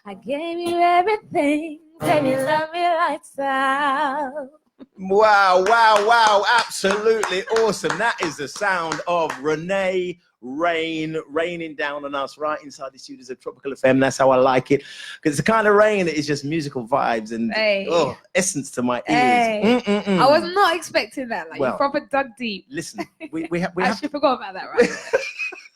I gave you everything, baby, love me lights out. Wow, wow, wow. Absolutely awesome. That is the sound of Renae Rain raining down on us right inside the studios of Tropical FM. That's how I like it. Because it's the kind of rain that is just musical vibes and essence to my ears. I was not expecting that. Like, you proper dug deep. Listen, we have actually forgot about that, right?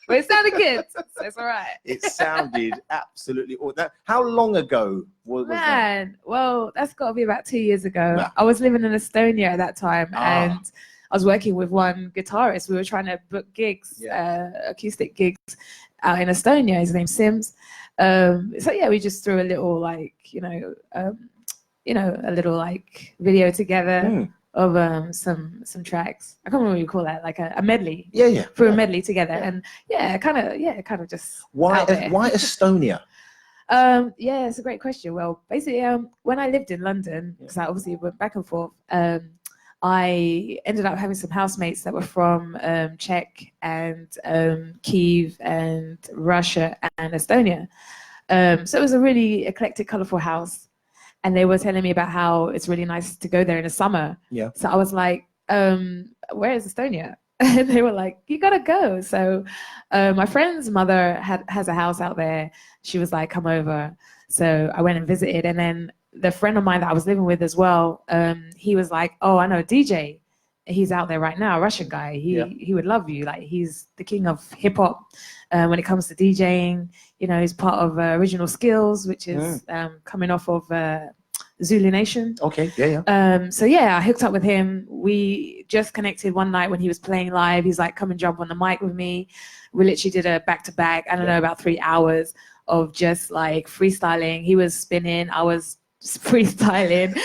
But it sounded good, so it's all right. It sounded absolutely awesome. How long ago was that? Well, that's got to be about 2 years ago. Wow. I was living in Estonia at that time, and I was working with one guitarist. We were trying to book gigs, acoustic gigs out in Estonia. His name's Sims. So yeah, we just threw a little like, a little like video together of some tracks. I can't remember what you call that, like a medley. Threw a medley together, and kind of just. Why Estonia? Yeah, it's a great question. Well, basically, when I lived in London, because I obviously went back and forth, I ended up having some housemates that were from Czech and Kiev and Russia and Estonia. So it was a really eclectic, colorful house. And they were telling me about how it's really nice to go there in the summer. Yeah. So I was like, where is Estonia? And they were like, you gotta go. So my friend's mother has a house out there. She was like, come over. So I went and visited. And then the friend of mine that I was living with as well, he was like, oh, I know a DJ. He's out there right now, a Russian guy. He would love you. Like, he's the king of hip hop when it comes to DJing. He's part of Original Skills, which is coming off of Zulu Nation. Okay, yeah. So yeah, I hooked up with him. We just connected one night when he was playing live. He's like, come and jump on the mic with me. We literally did a back-to-back, I don't know, about 3 hours of just like freestyling. He was spinning, I was freestyling,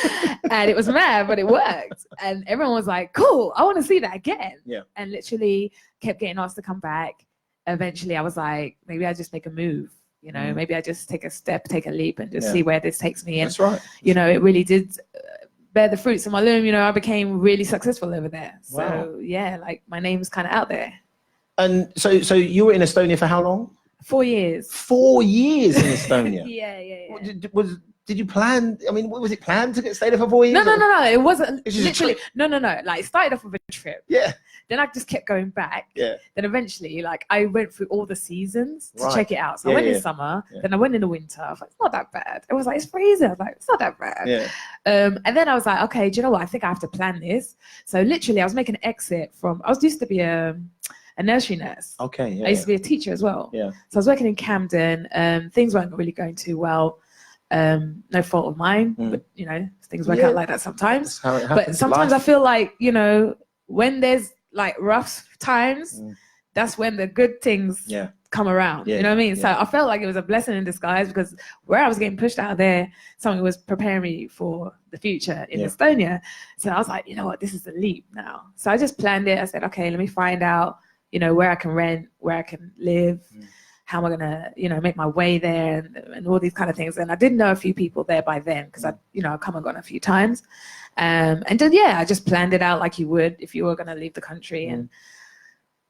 and it was mad, but it worked. And everyone was like, cool, I want to see that again. Yeah. And literally kept getting asked to come back. Eventually I was like, maybe I just make a move, maybe I just take a step, take a leap, and just see where this takes me. And that's right. It really did bear the fruits of my loom. I became really successful over there. Wow. So yeah, like, my name's kind of out there. And so you were in Estonia for how long? 4 years. 4 years in Estonia. Yeah. Did you plan? I mean, was it planned to stay there for 4 years? No. It wasn't. Literally, no. Like, it started off with a trip. Yeah. Then I just kept going back. Yeah. Then eventually, like, I went through all the seasons to check it out. So I went in summer. Yeah. Then I went in the winter. I was like, it's not that bad. It was like, it's freezing. I was like, it's not that bad. Yeah. And then I was like, okay, do you know what? I think I have to plan this. So literally, I was making an exit from. I was used to be a nursery nurse. Okay. Yeah. I used to be a teacher as well. Yeah. So I was working in Camden. Things weren't really going too well. No fault of mine, but things work out like that sometimes. That's how it happens. But sometimes I feel like, when there's like rough times, that's when the good things come around. You know what I mean? So I felt like it was a blessing in disguise, because where I was getting pushed out of there, something was preparing me for the future in Estonia. So I was like, you know what, this is the leap now. So I just planned it. I said, okay, let me find out, where I can rent, where I can live. How am I gonna, make my way there, and all these kind of things. And I did know a few people there by then, because I come and gone a few times. And then I just planned it out like you would if you were gonna leave the country, and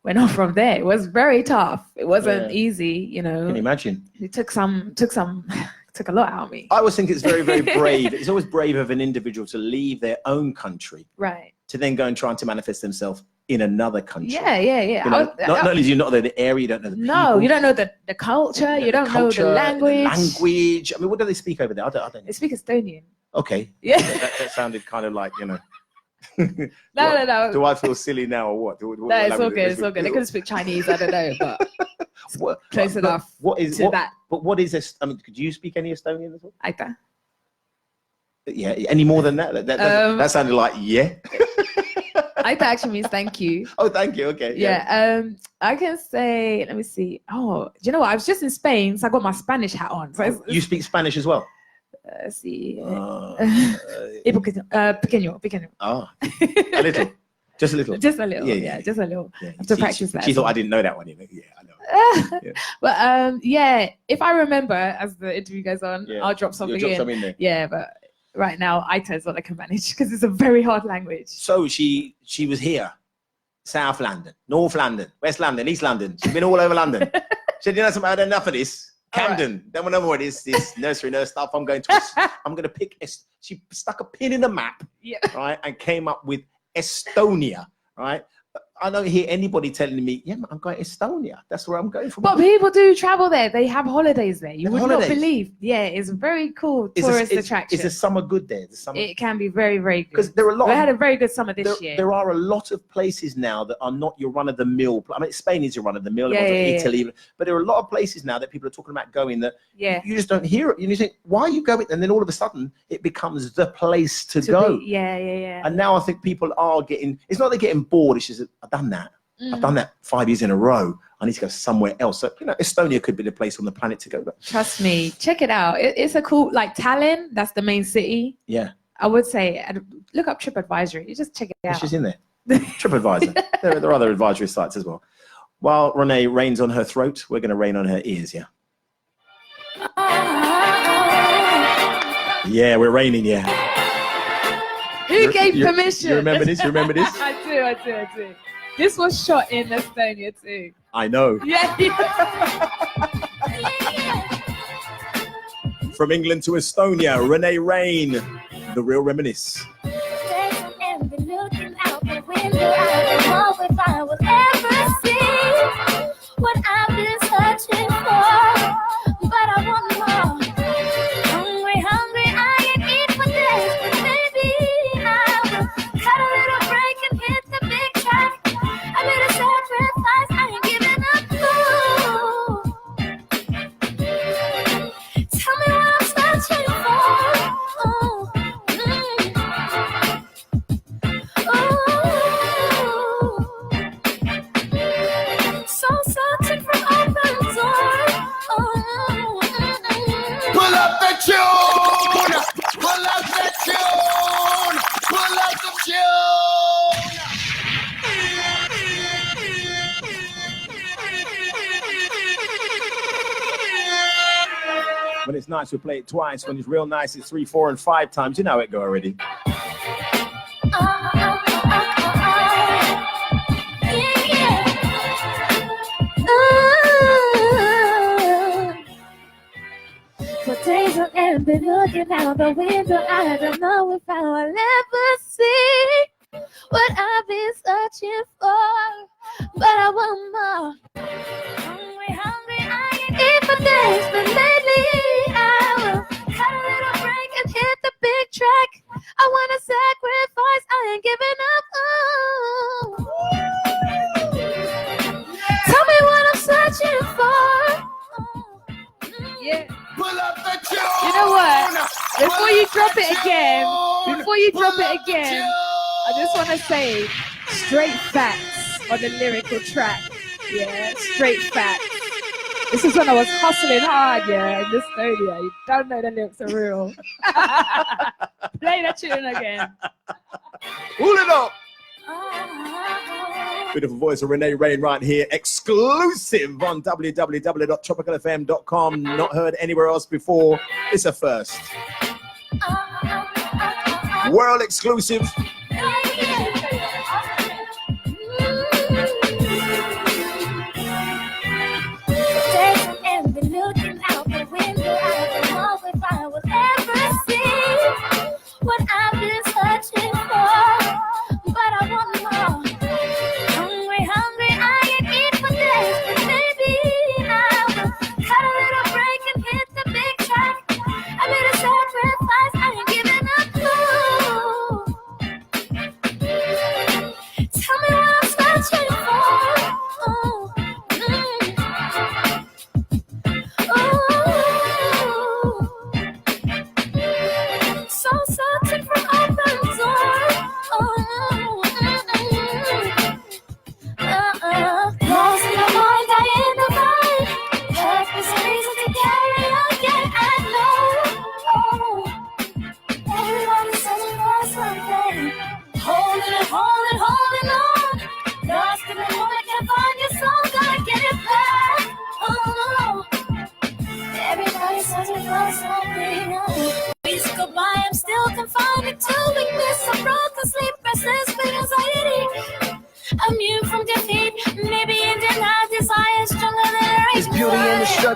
went on from there. It was very tough. It wasn't easy, Can you imagine? It took a lot out of me. I always think it's very, very brave. It's always brave of an individual to leave their own country, right, to then go and try to manifest themselves in another country. Yeah. Not only do you not know the area, you don't know the people. You don't know the culture, you don't know the language. I mean, what do they speak over there? I don't know. They speak Estonian. Okay. Yeah. That sounded kind of like, No. Do I feel silly now or what? No, it's all good. It's all good. They could speak Chinese, I don't know, but close enough to that. But what is this? I mean, could you speak any Estonian at all? Aita. Yeah, any more than that? That sounded like, yeah. Aita actually means thank you. Oh, thank you. Okay. Yeah. I can say, let me see. Oh, do you know what? I was just in Spain, so I got my Spanish hat on. So you speak Spanish as well? Sí. Pequeño. Oh, a little. Just a little. Just a little. Yeah, just a little. Yeah. I have to practice that. She thought I didn't know that one. Yeah, I know. But if I remember as the interview goes on, I'll drop something in there. Yeah, but right now, Aita is what I can manage, because it's a very hard language. So she was here, South London, North London, West London, East London. She's been all over London. She said, I've had enough of this. Camden. Don't want to know what this nursery nurse stuff. I'm going to pick. She stuck a pin in the map, right, and came up with Estonia, right. I don't hear anybody telling me, yeah, I'm going to Estonia. That's where I'm going for. But people do travel there. They have holidays there. You would not believe. Yeah, it's a very cool tourist attraction. Is the summer good there? It can be very, very good. Because there are a lot. We had a very good summer this year. There are a lot of places now that are not your run-of-the-mill. I mean, Spain is your run-of-the-mill. Italy. But there are a lot of places now that people are talking about going that you just don't hear it. You think, why are you going? And then all of a sudden, it becomes the place to go. Yeah. And now I think people are getting. It's not they're getting bored. It's just I've done that. I've done that 5 years in a row. I need to go somewhere else. So, Estonia could be the place on the planet to go. But trust me, check it out. It's a cool, like Tallinn, that's the main city. Yeah. I would say, look up TripAdvisor. You just check it out. She's in there. TripAdvisor. There are other advisory sites as well. While Renae rains on her throat, we're going to rain on her ears, yeah? Yeah, we're raining, yeah. Who gave permission? You remember this? I do. This was shot in Estonia too. I know. Yeah. From England to Estonia, Renae Rain, The Real Reminisce. Looking out the window, I don't know if I will ever see what I've been searching for, but I want more. Hungry, I ain't eat for days, but maybe I will cut a little break and hit the big track. I made a sacrifice, I ain't giving up. Ooh. Tell me what I'm searching for. So searching for open doors. Pull up the tune! Pull up the tune! Pull up the tune! When it's nice, we play it twice. When it's real nice, it's 3, 4, and 5 times. You know how it go already. For days on end, been looking out the window. I don't know if I will ever see what I've been searching for, but I want more. Hungry, I ain't eat for days, but lately I will cut a little break and hit the big track. I wanna sacrifice, I ain't giving up. Ooh. Tell me what I'm searching for. Yeah. Pull up the tune! You know what? Before you drop it again, I just want to say straight facts on the lyrical track. Yeah, straight facts. This is when I was hustling hard, in this studio. You don't know the lyrics are real. Play that tune again. Pull it up! Beautiful voice of Renae Rain right here, exclusive on www.tropicalfm.com. Not heard anywhere else before. It's a first. World exclusive. And been looking out the window. I don't know if I will ever see what I've been searching for, but I want more. Hungry, I ain't eat for days, but maybe I will cut a little break and hit the big track. I made a sacrifice, I ain't giving up. Ooh.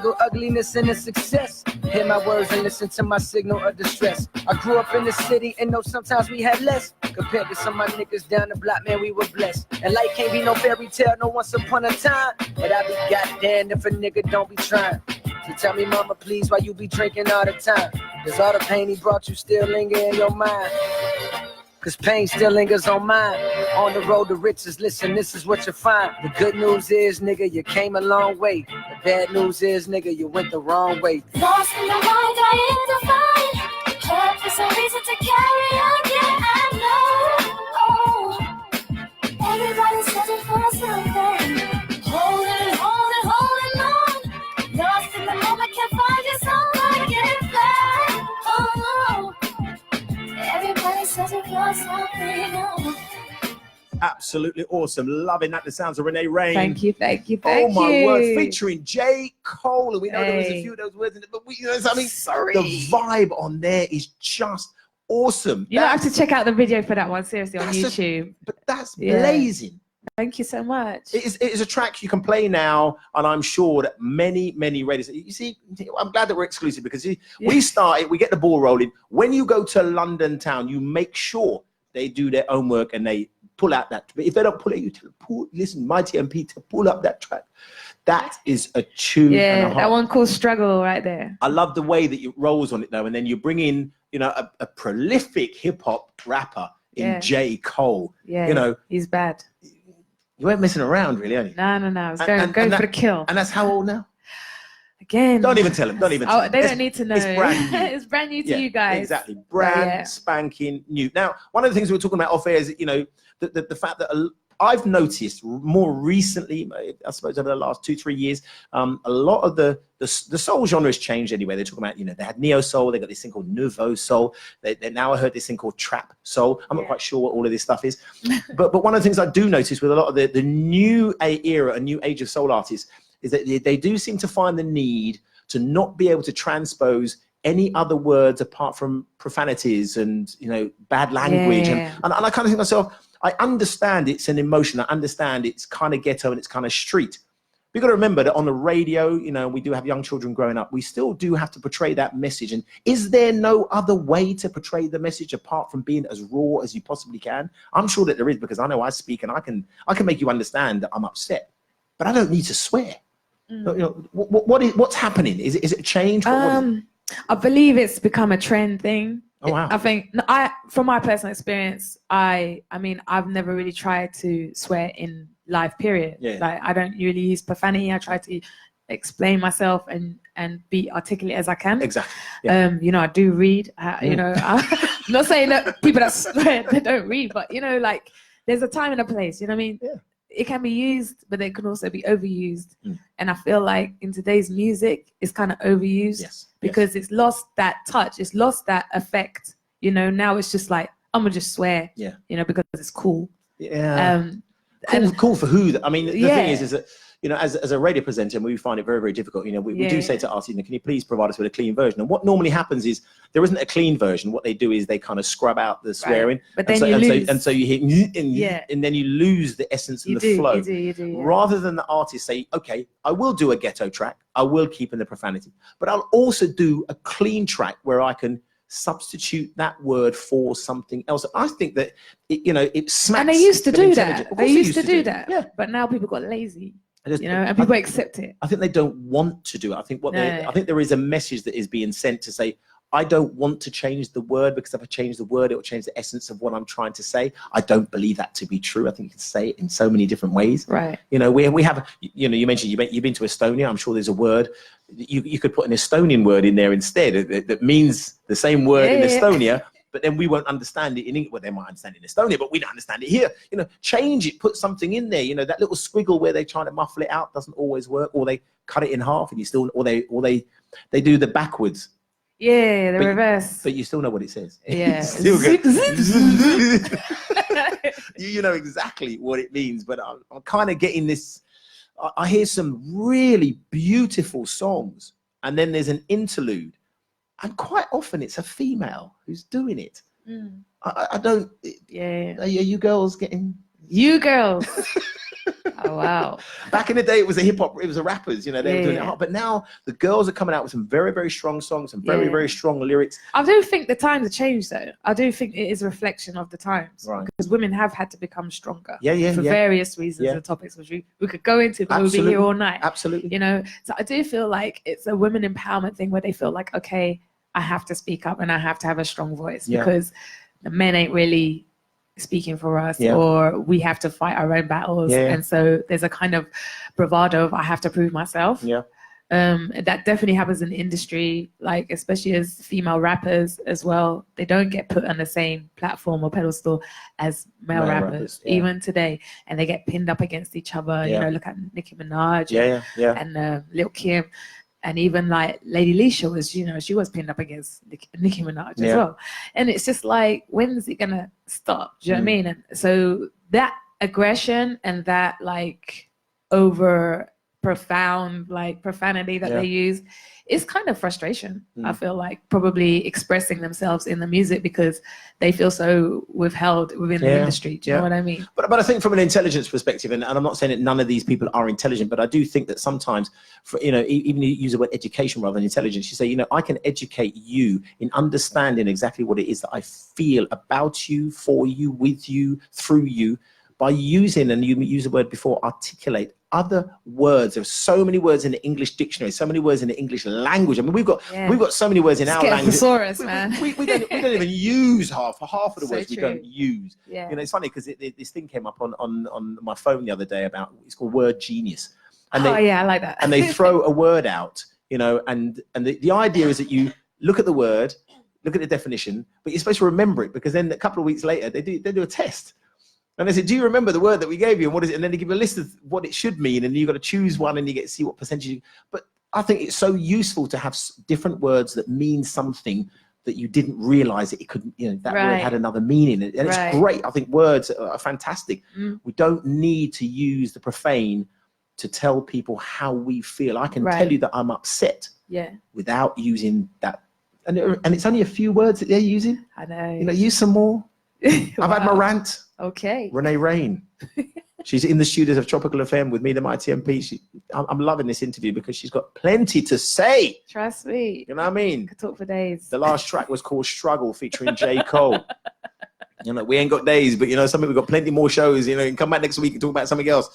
struggle, ugliness, and a success. Hear my words and listen to my signal of distress. I grew up in the city and know sometimes we had less. Compared to some of my niggas down the block, man, we were blessed. And life can't be no fairy tale, no once upon a time. But I be goddamn if a nigga don't be trying. So tell me, mama, please, why you be drinking all the time? Does all the pain he brought you still linger in your mind? Cause pain still lingers on mine. On the road to riches, listen, this is what you find. The good news is, nigga, you came a long way. The bad news is, nigga, you went the wrong way. Lost in the mind, trying to find purpose and reason to carry on. Yeah, I know. Everybody's searching for something. Holding on. Lost in the moment, can't find your soul. I get back. Oh, everybody's searching for something. Absolutely awesome. Loving that. The sounds of Renae Rain. Thank you. Oh my word. Featuring J. Cole. And we know there was a few of those words in it, but we, you know, I mean, the vibe on there is just awesome. You have to check out the video for that one, seriously, on YouTube. But that's blazing. Thank you so much. It is a track you can play now, and I'm sure that many radios. You see, I'm glad that we're exclusive because we started, we get the ball rolling. When you go to London town, you make sure they do their own work and they pull out that. But if they don't pull it, you tell them, listen, Mghty and Peter, pull up that track. That is a tune. Yeah, that one called Struggle right there. I love the way that it rolls on it though, and then you bring in, you know, a prolific hip hop rapper in J. Cole. Yeah, you know, he's bad. You weren't messing around, really, are you? No. It's going for the kill. And that's how old now? Again. Don't even tell them. Don't even tell them. They don't need to know. It's brand new. It's brand new to you guys. Exactly. Brand spanking new. Now, one of the things we were talking about off air is, you know, the fact that I've noticed more recently, I suppose over the last 2-3 years, a lot of the soul genre has changed anyway. They're talking about, you know, they had neo soul, they got this thing called nouveau soul. They now I heard this thing called trap soul. I'm not quite sure what all of this stuff is, but one of the things I do notice with a lot of the new era and new age of soul artists is that they do seem to find the need to not be able to transpose any other words apart from profanities and, you know, bad language. And I kind of think to myself, I understand it's an emotion. I understand it's kind of ghetto and it's kind of street. We've got to remember that on the radio, you know, we do have young children growing up. We still do have to portray that message. And is there no other way to portray the message apart from being as raw as you possibly can? I'm sure that there is, because I know I speak and I can make you understand that I'm upset, but I don't need to swear. You know, what's happening? Is it a change? I believe it's become a trend thing. Oh, wow. I think from my personal experience, I mean, I've never really tried to swear in live, period. Like, I don't really use profanity. I try to explain myself and be articulate as I can. Exactly. You know, I do read. You know, I'm not saying that people that swear they don't read, but you know, like, there's a time and a place. You know what I mean? It can be used, but it can also be overused. And I feel like in today's music, it's kind of overused because it's lost that touch. It's lost that effect. You know, now it's just like, I'm gonna just swear. You know, because it's cool. Cool for who? I mean, the thing is that, you know, as a radio presenter, we find it very, very difficult. You know, we do say to artists, you know, can you please provide us with a clean version? And what normally happens is there isn't a clean version. What they do is they kind of scrub out the swearing, but then you lose. And so you hit, and then you lose the essence and the flow. You do, rather than the artist say, okay, I will do a ghetto track, I will keep in the profanity, but I'll also do a clean track where I can substitute that word for something else. I think that you know, it smacks. And they used to do that. They used to do that. But now people got lazy. You know, and people accept it. I think they don't want to do it. I think I think there is a message that is being sent to say, I don't want to change the word, because if I change the word, it will change the essence of what I'm trying to say. I don't believe that to be true. I think you can say it in so many different ways. You know, we have, you know, you mentioned you've been to Estonia. I'm sure there's a word you could put an Estonian word in there instead that means the same word in Estonia. But then we won't understand it in English. Well, they might understand it in Estonia, but we don't understand it here. You know, change it, put something in there. You know, that little squiggle where they're trying to muffle it out doesn't always work, or they cut it in half and you still, or they do the backwards. The reverse. But you still know what it says. Still you know exactly what it means. But I'm kind of getting this. I hear some really beautiful songs, and then there's an interlude. And quite often it's a female who's doing it. I don't. Are you girls getting? You girls. Oh wow. Back in the day, it was a hip hop, it was the rappers, you know, they were doing it Yeah. hard. But now the girls are coming out with some very, very strong songs, some very, Yeah. very strong lyrics. I do think the times have changed, though. I do think it is a reflection of the times, Right. because women have had to become stronger. Yeah, yeah, for yeah. various reasons Yeah. and topics which we could go into, but we'll be Absolutely. here all night. Absolutely. You know, so I do feel like it's a women empowerment thing where they feel like, okay, I have to speak up and I have to have a strong voice Yeah. because the men ain't really speaking for us, Yeah. or we have to fight our own battles. Yeah. And so there's a kind of bravado of I have to prove myself. Yeah. That definitely happens in the industry, like especially as female rappers as well. They don't get put on the same platform or pedestal as male rappers, yeah. even today, and they get pinned up against each other. Yeah. You know, look at Nicki Minaj Yeah. and Lil Kim, and even like Lady Leisha was, you know, she was pinned up against Nicki Minaj Yeah. as well. And it's just like, when is it gonna stop? Do you know what I mean? And so that aggression and that like over profound like profanity that Yeah. they use is kind of frustration. I Mm. feel like probably expressing themselves in the music because they feel so withheld within the Yeah. industry. Do you Yeah. know what I mean? But I think from an intelligence perspective, and I'm not saying that none of these people are intelligent, but I do think that sometimes, for, you know, even you use the word education rather than intelligence, you say, you know, I can educate you in understanding exactly what it is that I feel about you, for you, with you, through you, by using, and you used the word before, articulate other words. There's so many words in the English dictionary, so many words in the English language. I mean, we've got so many words in Just our get a language. thesaurus, man. We don't even use half of the So words we true. don't use. Yeah. You know, it's funny because this thing came up on my phone the other day about, it's called Word Genius. And Oh yeah, I like that. and they throw a word out, you know, and the idea is that you look at the word, look at the definition, but you're supposed to remember it, because then a couple of weeks later they do a test. And they said, do you remember the word that we gave you? And what is it? And then they give you a list of what it should mean. And you've got to choose one and you get to see what percentage. But I think it's so useful to have different words that mean something that you didn't realize it could, you know, that word Right. had another meaning. And it's Right. great. I think words are fantastic. Mm. We don't need to use the profane to tell people how we feel. I can Right. tell you that I'm upset Yeah, without using that. And it's only a few words that they're using. I know. You know, use some more. I've had my Wow. rant. Okay. Renae Rain. She's in the studios of Tropical FM with me, the Mghty MP. I'm loving this interview because she's got plenty to say. Trust me. You know what I mean? Could talk for days. The last track was called Struggle featuring J. Cole. You know, we ain't got days, but you know, we've got plenty more shows. You know, you can come back next week and talk about something else.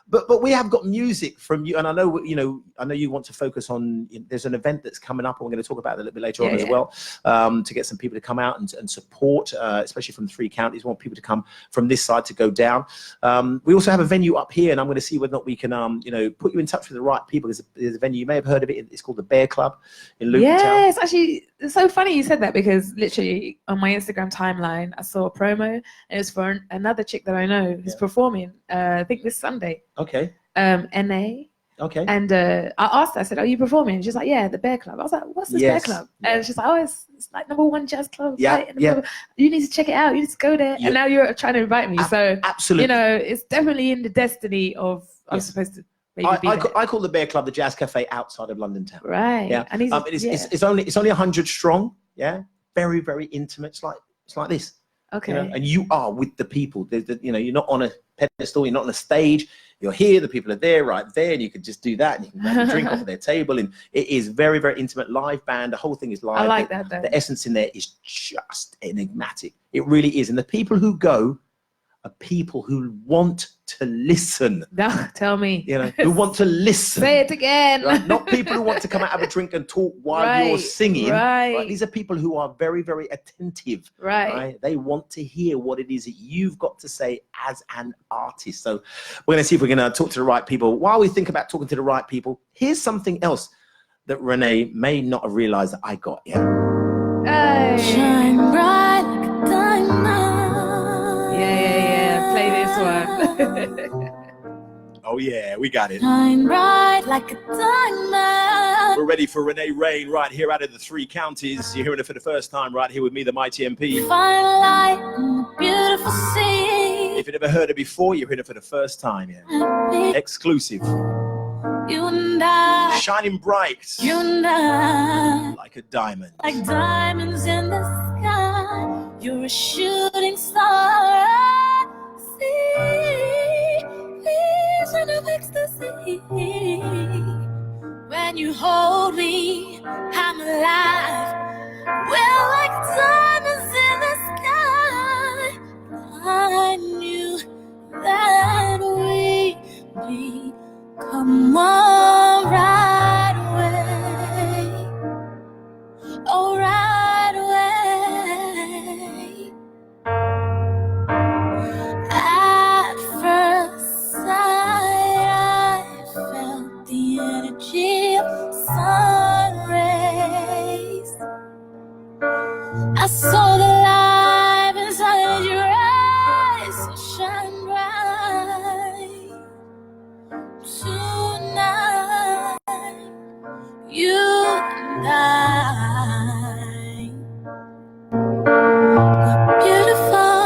But we have got music from you, and I know you want to focus on. There's an event that's coming up, and we're going to talk about it a little bit later on as well, to get some people to come out and support, especially from the 3 counties. We want people to come from this side to go down. We also have a venue up here, and I'm going to see whether or not we can, put you in touch with the right people. There's a venue, you may have heard of it. It's called the Bear Club in Luton Town. Yes, actually, it's so funny you said that because literally on my Instagram timeline, I saw a promo and it was for another chick that I know who's performing, I think this Sunday, Okay. NA. Okay. And I asked her, I said, are you performing? And she's like, yeah, the Bear Club. I was like, what's this Bear Yes. Club? Yeah. And she's like, oh, it's like #1 jazz club. Yeah, Right? yeah. You need to check it out. You need to go there. Yeah. And now you're trying to invite me. So, Absolutely. you know, it's definitely in the destiny of, I'm Yes. supposed to maybe be there. I call the Bear Club the Jazz Cafe outside of London Town. Right. Yeah. And he's, It's only 100 strong. Yeah. Very, very intimate. It's like this. okay. You know? And you are with the people. You're not on a pedestal. You're not on a stage. You're here. The people are there, right there, and you could just do that. And you can have a drink off of their table. And it is very, very intimate. Live band. The whole thing is live. I like that though. The essence in there is just enigmatic. It really is. And the people who go are people who want to listen. No, tell me. You know, who want to listen. Say it again. Right? Not people who want to come out, have a drink and talk while you're singing. Right. These are people who are very, very attentive. Right. They want to hear what it is that you've got to say as an artist. So we're going to see if we're going to talk to the right people. While we think about talking to the right people, here's something else that Renae may not have realized that I got yet. Hey. Shine bright like a diamond. Yeah. Play this one. Oh yeah, we got it. Shine bright like a diamond. We're ready for Renae Rain right here out of the 3 counties. You're hearing it for the first time right here with me, the Mghty MP. Find light in the beautiful sea. If you've never heard it before, you're hearing it for the first time. Yeah. Exclusive. You and I, Shining bright you and I, like a diamond. like diamonds in the sky. You're a shooting star. I vision of ecstasy. When you hold me, I'm alive. We're like diamonds in the sky. I knew that we'd become one right away. Oh, right away. At first sight, I felt the energy of sun rays. I saw the light inside your eyes, so shine bright. Tonight, you and I were beautiful,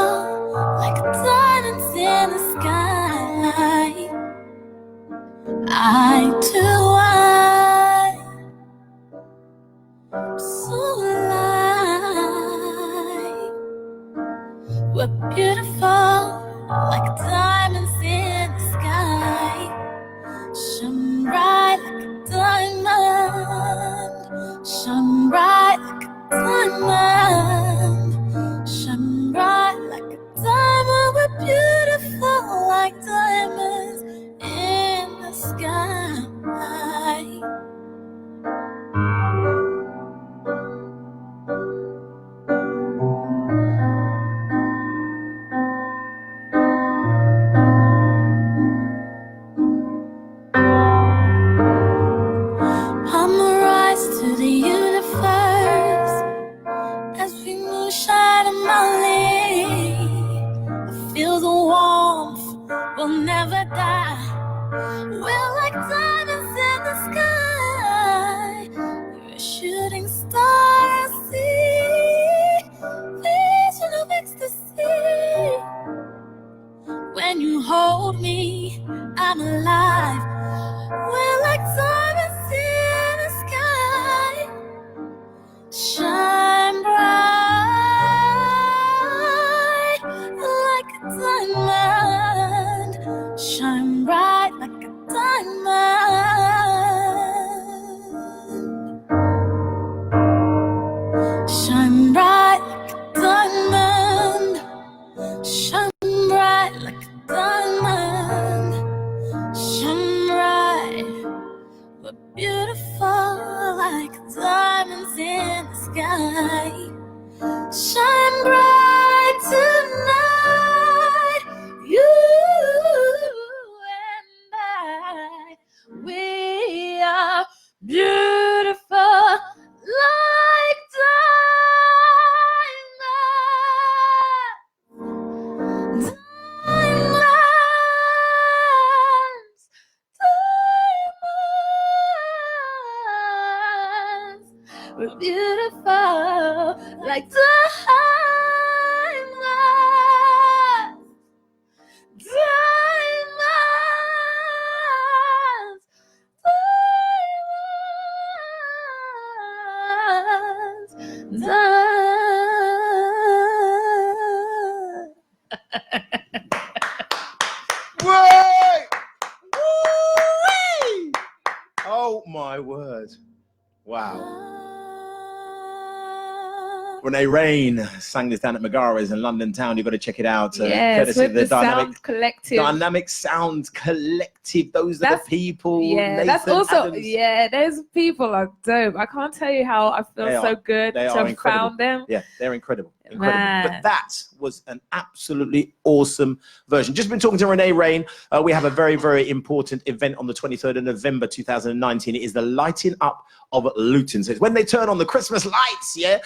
like diamonds in the sky. Eye to eye, so alive. We're beautiful, like diamonds in the sky. Shine bright like a diamond. Shine bright like a diamond. Shine bright like a diamond. We're beautiful like diamonds in the sky. I'ma rise to the universe as we moonshine on Molly. I feel the warmth, we'll never die. We're like diamonds in the sky. You're a shooting star, I see. Vision of ecstasy. When you hold me, I'm alive. We're like diamonds in the sky. Shine bright like a diamond. Shine bright like a diamond. Shine bright like a diamond. Shine bright like a diamond. Shine bright. We're beautiful like diamonds in the sky. Shine bright tonight. You and I, we are beautiful like diamonds. Diamonds. Diamonds. We're beautiful like diamonds. Diamonds. Diamonds. Diamonds. Wait! Woo-wee! Oh my word. Wow. Renae Rain sang this down at Mghty's in London town. You've got to check it out. Yes, courtesy with of the Dynamic Sound Collective. Dynamic Sound Collective. Those are the people. Yeah, that's Nathan also, Adams. yeah, those people are dope. I can't tell you how I feel They so are. good They to are have incredible. found them. Yeah, they're incredible. Incredible. But Man. that was an absolutely awesome version. Just been talking to Renae Rain. We have a very, very important event on the 23rd of November 2019. It is the lighting up of Luton. So it's when they turn on the Christmas lights, yeah?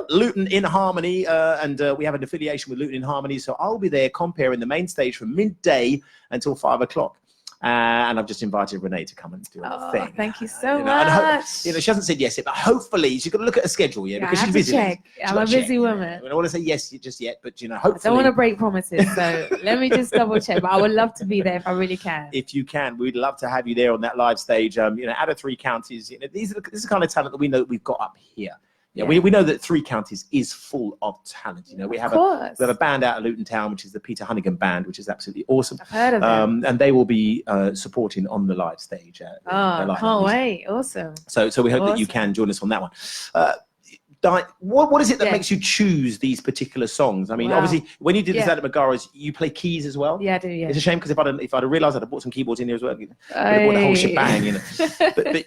Luton in Harmony, and we have an affiliation with Luton in Harmony. So I'll be there comparing the main stage from midday until 5 o'clock. And I've just invited Renae to come and do a thing. Thank you so And I much. hope, she hasn't said yes yet, but hopefully she's got to look at her schedule, yeah, Yeah, because I she's have to busy. check. She's I'm a gotta check, busy woman. I don't want to say yes just yet, but I hopefully. don't want to break promises, so let me just double check. But I would love to be there if I really can. If you can, we'd love to have you there on that live stage. Out of 3 counties, this is the kind of talent that we know that we've got up here. Yeah, we know that 3 Counties is full of talent. You know, we have a band out of Luton Town, which is the Peter Hunnigan Band, which is absolutely awesome. I've heard of them. And they will be supporting on the live stage. Can't wait. Awesome. So we hope that you can join us on that one. What is it that makes you choose these particular songs? I mean, obviously, when you did this at Mghty's, you play keys as well. Yeah, I do. Yeah. It's a shame because if I'd have realised I'd have bought some keyboards in here as well, you know, I'd have bought the whole shebang. You know. but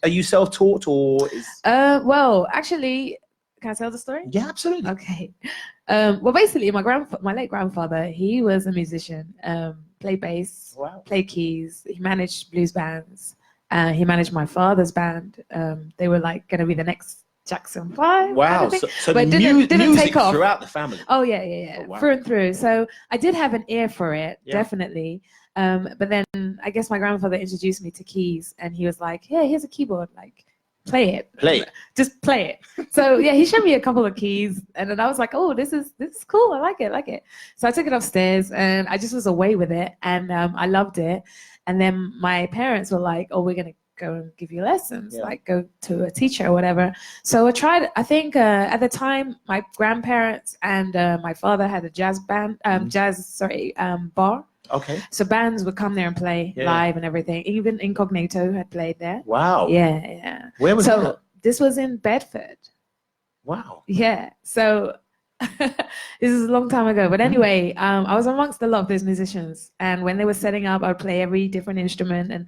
are you self-taught or is? Well, actually, can I tell the story? Yeah, absolutely. Okay. Well, basically, my late grandfather, he was a musician. Played bass. Wow. Played keys. He managed blues bands. He managed my father's band. They were like going to be the next Jackson 5. Wow. Kind of so but didn't take off throughout the family. Oh yeah. Oh, wow. Through and through. So I did have an ear for it, definitely. But then I guess my grandfather introduced me to keys, and he was like, "Yeah, here's a keyboard. Like, play it. Just play it." So yeah, he showed me a couple of keys, and then I was like, "Oh, this is cool. I like it. So I took it upstairs, and I just was away with it, and I loved it. And then my parents were like, "Oh, we're gonna go and give you lessons, like go to a teacher or whatever." So I tried. I think at the time my grandparents and my father had a jazz band, bar. Okay. So bands would come there and play live and everything. Even Incognito had played there. Wow. Yeah. Where was that? This was in Bedford. Wow. Yeah. So this is a long time ago, but anyway, I was amongst a lot of those musicians, and when they were setting up, I would play every different instrument and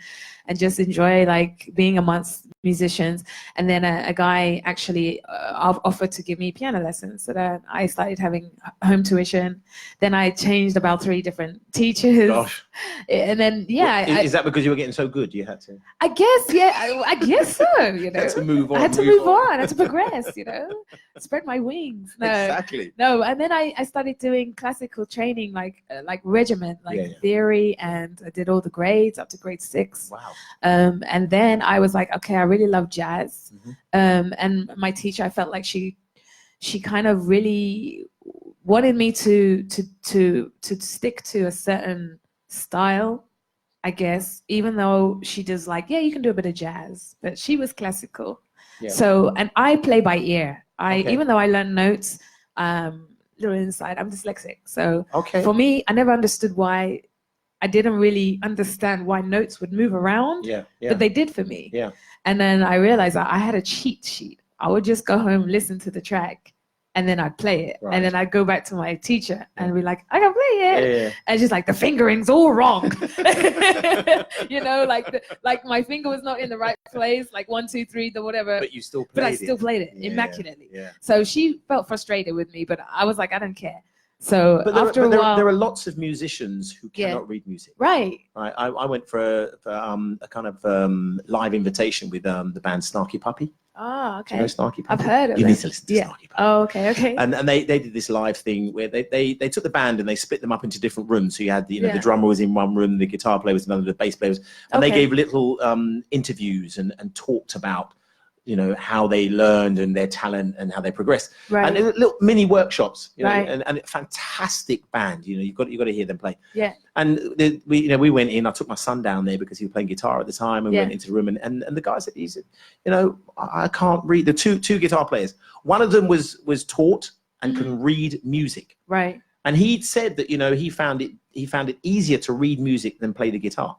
just enjoy like being amongst musicians. And then a guy actually offered to give me piano lessons, so that I started having home tuition. Then I changed about 3 different teachers. Gosh. And then is that because you were getting so good you had to? I guess I guess so. You know, had to move on. I had to move on. I had to progress. You know, spread my wings. No, exactly. No, and then I started doing classical training, like regiment, theory, and I did all the grades up to grade 6. Wow. And then I was like, okay, I really love jazz. And my teacher, I felt like she kind of really wanted me to stick to a certain style, I guess, even though she does like, yeah, you can do a bit of jazz, but she was classical. Yeah. So, and I play by ear. Even though I learn notes, little inside, I'm dyslexic. So for me, I never understood why. I didn't really understand why notes would move around, but they did for me. Yeah. And then I realized that I had a cheat sheet. I would just go home, listen to the track, and then I'd play it. Right. And then I'd go back to my teacher and be like, I can play it. Yeah. And she's like, the fingering's all wrong. You know, like my finger was not in the right place, like 1, 2, 3, the whatever. But you still played it. But I still played it immaculately. Yeah. So she felt frustrated with me, but I was like, I don't care. So after a while, there are lots of musicians who cannot read music. Right. I went for a kind of live invitation with the band Snarky Puppy. Oh, okay. Do you know Snarky Puppy? I've heard of it. You need to listen to Snarky Puppy. Oh, okay. And they did this live thing where they took the band and they split them up into different rooms. So you had the drummer was in one room, the guitar player was in another, the bass player was, and they gave little interviews and talked about, you know, how they learned and their talent and how they progressed. Right. And little mini workshops, you know, and fantastic band, you know, you've got to hear them play. Yeah. And we went in, I took my son down there because he was playing guitar at the time, and we went into the room and the guy said, he said, you know, I can't read. The two guitar players, one of them was taught and can read music. Right. And he said that, you know, he found it easier to read music than play the guitar.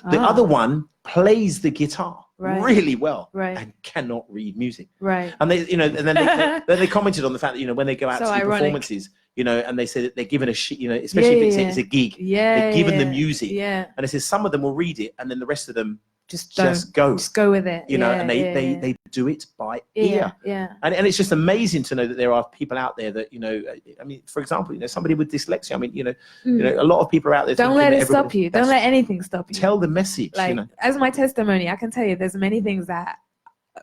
The other one plays the guitar really well and cannot read music. Right. And they, you know, and then they commented on the fact that, you know, when they go out to do performances, you know, and they say that they're given a shit, you know, especially if it's a gig, they're given the music. Yeah. And it says some of them will read it and then the rest of them just go with it. You know, and they do it by ear. Yeah. And it's just amazing to know that there are people out there that, you know, I mean, for example, you know, somebody with dyslexia, I mean, you know, a lot of people are out there. Don't let it stop you. Don't let anything stop you. Tell the message. Like, you know, as my testimony, I can tell you there's many things that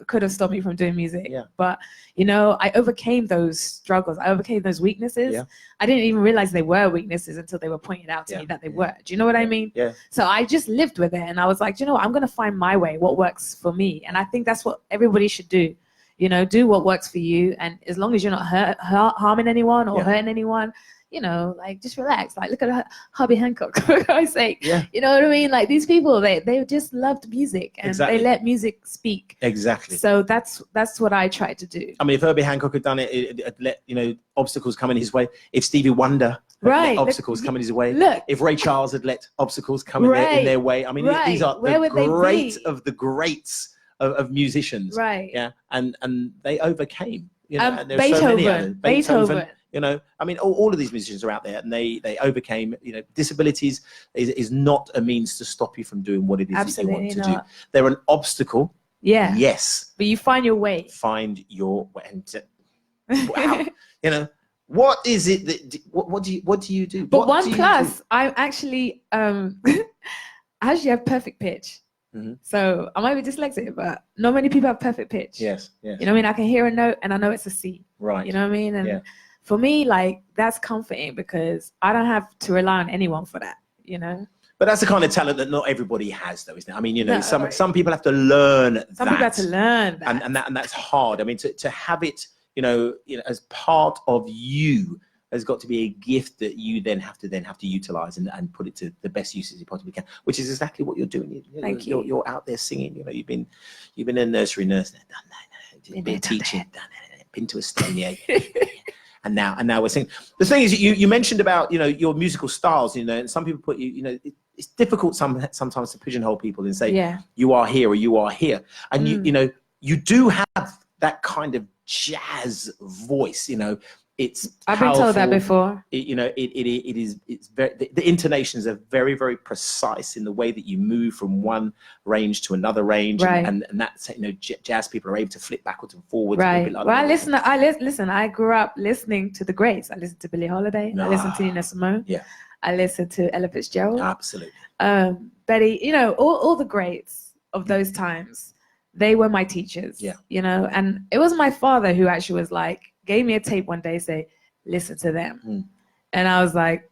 could have stopped me from doing music. Yeah. But, you know, I overcame those struggles. I overcame those weaknesses. Yeah. I didn't even realize they were weaknesses until they were pointed out to me that they were. Do you know what I mean? Yeah. So I just lived with it and I was like, you know what? I'm going to find my way, what works for me. And I think that's what everybody should do. You know, do what works for you. And as long as you're not harming anyone or hurting anyone, you know, like just relax. Like look at Herbie Hancock, for Christ's sake. Yeah. You know what I mean? Like these people, they just loved music and Exactly. they let music speak. Exactly. So that's what I tried to do. I mean, if Herbie Hancock had done it, it let, you know, obstacles come in his way. If Stevie Wonder had Right. let obstacles come in his way. Look. If Ray Charles had let obstacles come in Right. their way. I mean, Right. these are Where the would they great be? of the greats of musicians. Right. Yeah. And they overcame. You know, and there's so many others. Beethoven. You know, I mean, all of these musicians are out there, and they overcame. You know, disabilities is not a means to stop you from doing what it is that you want Absolutely to do. not. They're an obstacle. Yeah. Yes. But you find your way. Find your way. And, wow. You know, what is it that what do you do? But What do you I'm actually I actually have perfect pitch. Mhm. So I might be dyslexic, but not many people have perfect pitch. do? Yes. Yes. You know what I mean? I can hear a note and I know it's a C. Right. You know what I mean? And Yeah. for me, like that's comforting because I don't have to rely on anyone for that, you know? But that's the kind of talent that not everybody has, though, isn't it? I mean, you know, No, some people have to learn Some people have to learn that. and that's hard. I mean, to have it, you know, as part of you has got to be a gift that you then have to utilize and put it to the best use as you possibly can, which is exactly what you're doing. Thank you. You're out there singing. You know, you've been a nursery nurse, done that, been a teacher, done that, been to Estonia. And now we're singing. The thing is, you mentioned about, you know, your musical styles, you know, and some people put you know, it's difficult sometimes to pigeonhole people and say, Yeah. you are here or you are here. And you know, you do have that kind of jazz voice, you know, it's I've been told that powerful. before. You know, it's very, the intonations are very, very precise in the way that you move from one range to another range. Right. And that's, you know, jazz people are able to flip backwards and forwards. a Right. bit like Well, that. listen, I grew up listening to the greats. I listened to Billie Holiday. I listened to Nina Simone. Yeah. I listened to Ella Fitzgerald. Absolutely. Betty, you know, all the greats of those times, they were my teachers. Yeah. You know, and it was my father who actually was like, gave me a tape one day, say, listen to them. Mm. And I was like,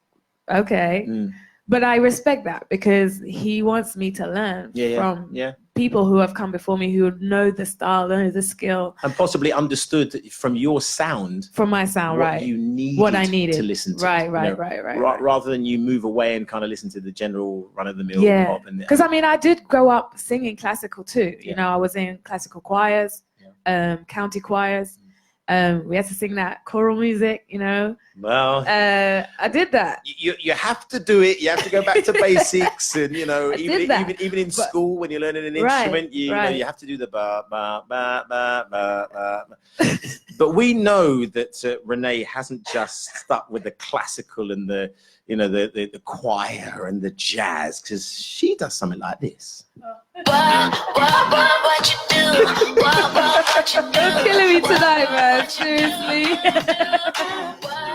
okay. Mm. But I respect that because he wants me to learn from people who have come before me who know the style, know the skill. And possibly understood from your sound. From my sound, what right. you need what I needed to listen to. Right, you right, know, right. Rather than you move away and kind of listen to the general run-of-the-mill Yeah, pop. because I mean, I did grow up singing classical too. You Yeah. know, I was in classical choirs, county choirs. We had to sing that choral music, you know. Well, I did that. you have to do it. You have to go back to basics, and you know, I did that. even in school when you're learning an Right, instrument, you know, right. you have to do the ba ba ba ba ba ba. But we know that Renae hasn't just stuck with the classical and the, you know, the choir and the jazz, because she does something like this. What you do? What you do? You're killing me tonight, man. Seriously.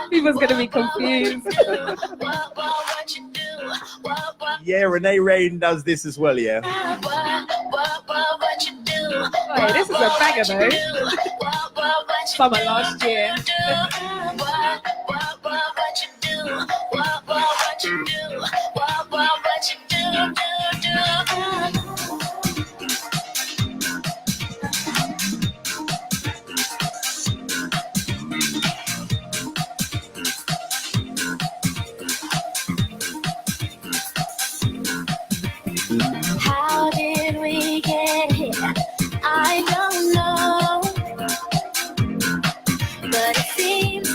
People's gonna be confused. What you do? Yeah, Renae Rain does this as well. Yeah. What you do? Hey, this is a banger though. Summer last year. What you do? What you do? What you do? How did we get here? I don't know, but it seems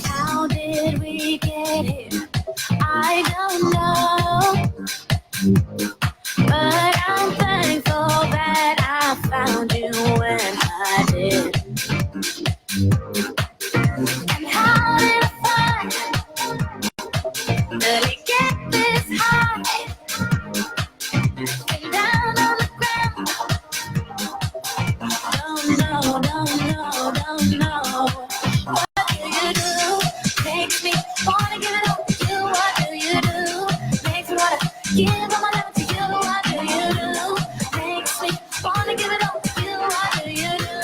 How did we get here? I don't know. But I'm thankful that I found you when I did. And how did I find that it get this high? And down on the ground. Don't know. What do you do? Makes me wanna give it up to you. What do you do? Makes me wanna give all my love to you. What do you do? Makes me wanna give it up to you. What do you do?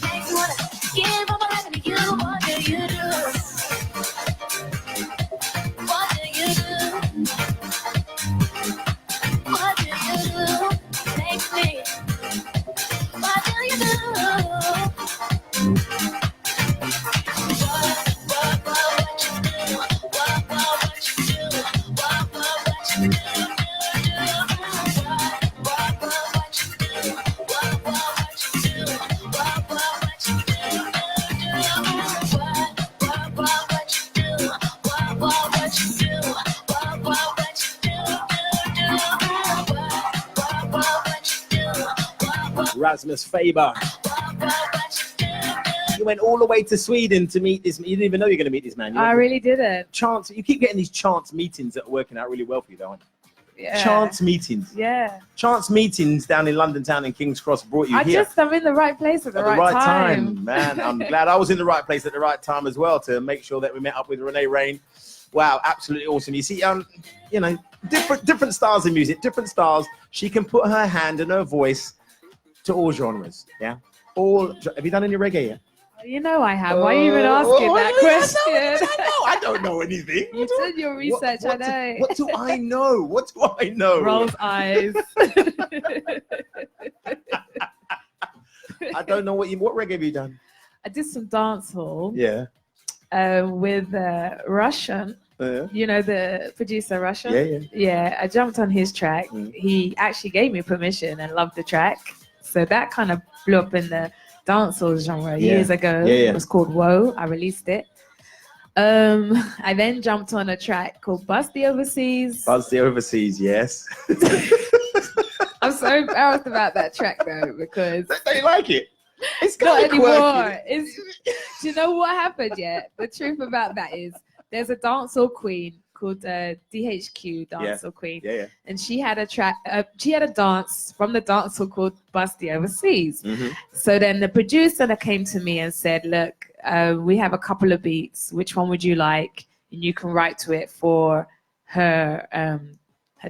Makes me wanna give all my love to you. What do you do? What do you do? What do you do? Makes me. What do you do? Rasmus Faber. You went all the way to Sweden to meet this. You didn't even know you're going to meet this man. I really didn't. Chance. You keep getting these chance meetings that are working out really well for you, though, aren't you? Yeah. Chance meetings. Yeah. Chance meetings down in London town and King's Cross brought you here. I'm in the right place at the right time. Man, I'm glad I was in the right place at the right time as well to make sure that we met up with Renae Rain. Wow, absolutely awesome. You see, you know, different styles of music, different styles. She can put her hand and her voice to all genres. Yeah. Have you done any reggae yet? You know I have. Why are you even asking that question? I don't know anything. You did your research, I know. What do I know? What do I know? Rolls eyes. I don't know what reggae have you done? I did some dancehall. Yeah. With Russian. You know the producer Russian? Yeah. Yeah, I jumped on his track. He actually gave me permission and loved the track. So that kind of blew up in the dancehall genre years ago. It was called Whoa. I released it. I then jumped on a track called Bust the Overseas. Bust the Overseas, yes. I'm so embarrassed about that track though, because don't you like it? It's not anymore. Do you know what happened yet? The truth about that is there's a dancehall queen called DHQ dancehall queen. Yeah. And she had a track. She had a dance from the dancehall called Bust the Overseas. So then the producer that came to me and said, "Look, we have a couple of beats. Which one would you like? And you can write to it for her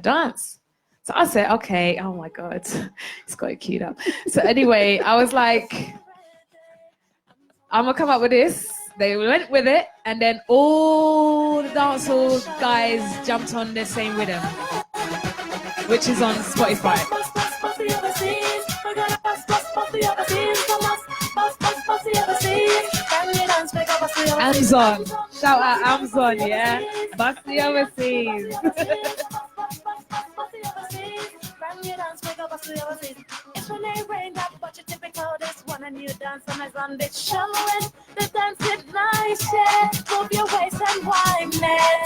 dance." So I said, "Okay." Oh my God, it's got it queued up. So anyway, I was like, "I'm gonna come up with this." They went with it, and then all the dancehall guys jumped on the same rhythm, which is on Spotify. Amazon, shout out Amazon, yeah. Bust the Overseas. It's Renae Rain, that but you typical this one, and you dance on my Sunday showing the dance is nice, yeah. Move your waist and whine, man.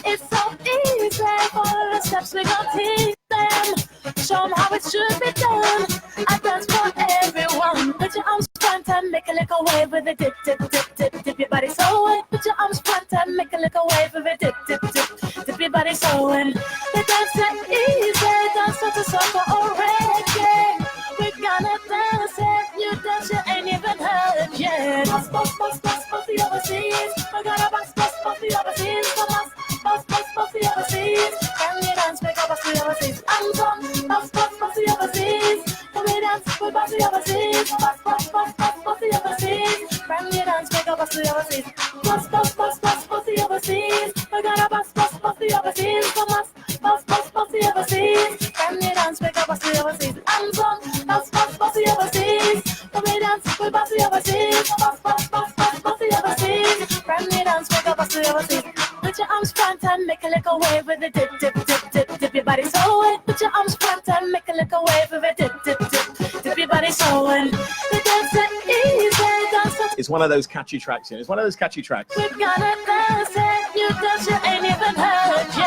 It's so easy, follow the steps, we gon' teach them. Show them how it should be done. I dance for everyone. Put your arms front and make a little wave with a dip, dip, dip, dip, dip your body so wet. Put your arms front and make a little wave with a dip, dip, dip, dip your body so wet. The dance is easy, dance to soca or reggae. We're gonna dance it, you dance you ain't even heard yet. Bust, bust, bust, bust, bust the overseas. We're gonna bust, bust, bust the overseas. Come on, bust, bust, bust the overseas. Can you dance, make up, bust the overseas. I'm done, bust, bust, bust the overseas. Can we dance, we bust the overseas. Bust, bust, bust, bust, bust the overseas. Can you dance, make up, bust the overseas. Bust, bust, bust, bust, bust the overseas. We're gonna bust, bust, bust the overseas. Come on, bust, bust, bust the overseas. Can you dance, make up, bust the overseas. I'm done, bust, bust, bust the overseas. Can we dance, we bust the overseas. Bust, bust, bust, bust, bust the overseas. Can you dance, make up, bust the overseas. Put your arms front and make a little wave with a dip, dip, dip, dip, dip your body so wet. Put your arms front and make a little wave with a dip, dip, dip, dip your body so wet. The dance is easy, dance. It's It's one of those catchy tracks. It's one of those catchy tracks.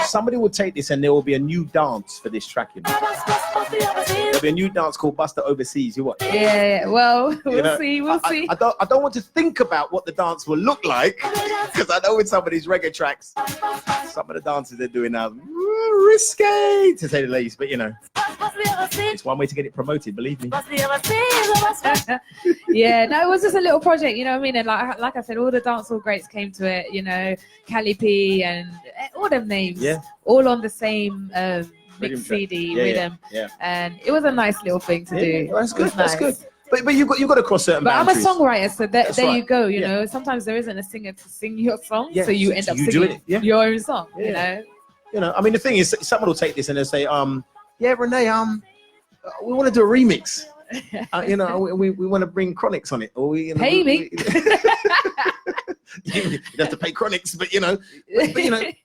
Somebody will take this and there will be a new dance for this track. You know? There'll be a new dance called Buster Overseas. You what? Yeah. Well, we'll see. We'll see. I don't want to think about what the dance will look like because I know with some of these reggae tracks, some of the dances they're doing now, risque to say the least. But you know, it's one way to get it promoted. Believe me. Yeah. No, it was just a little project. You know what I mean? And like I said, all the dancehall greats came to it. You know, Cali P and all them names. Yeah. All on the same mixed CD rhythm. Yeah. And it was a nice little thing to do. Well, that's good. Nice. That's good. But you've got to cross certain boundaries. I'm a songwriter, so there right. you go. You know, sometimes there isn't a singer to sing your song, Yeah. so you end up do singing it. your own song. Yeah. You know, I mean, the thing is, someone will take this and they'll say, yeah, Renae, we want to do a remix. You know, we want to bring Chronics on it, or we pay me. You'd have to pay Chronics, but you know,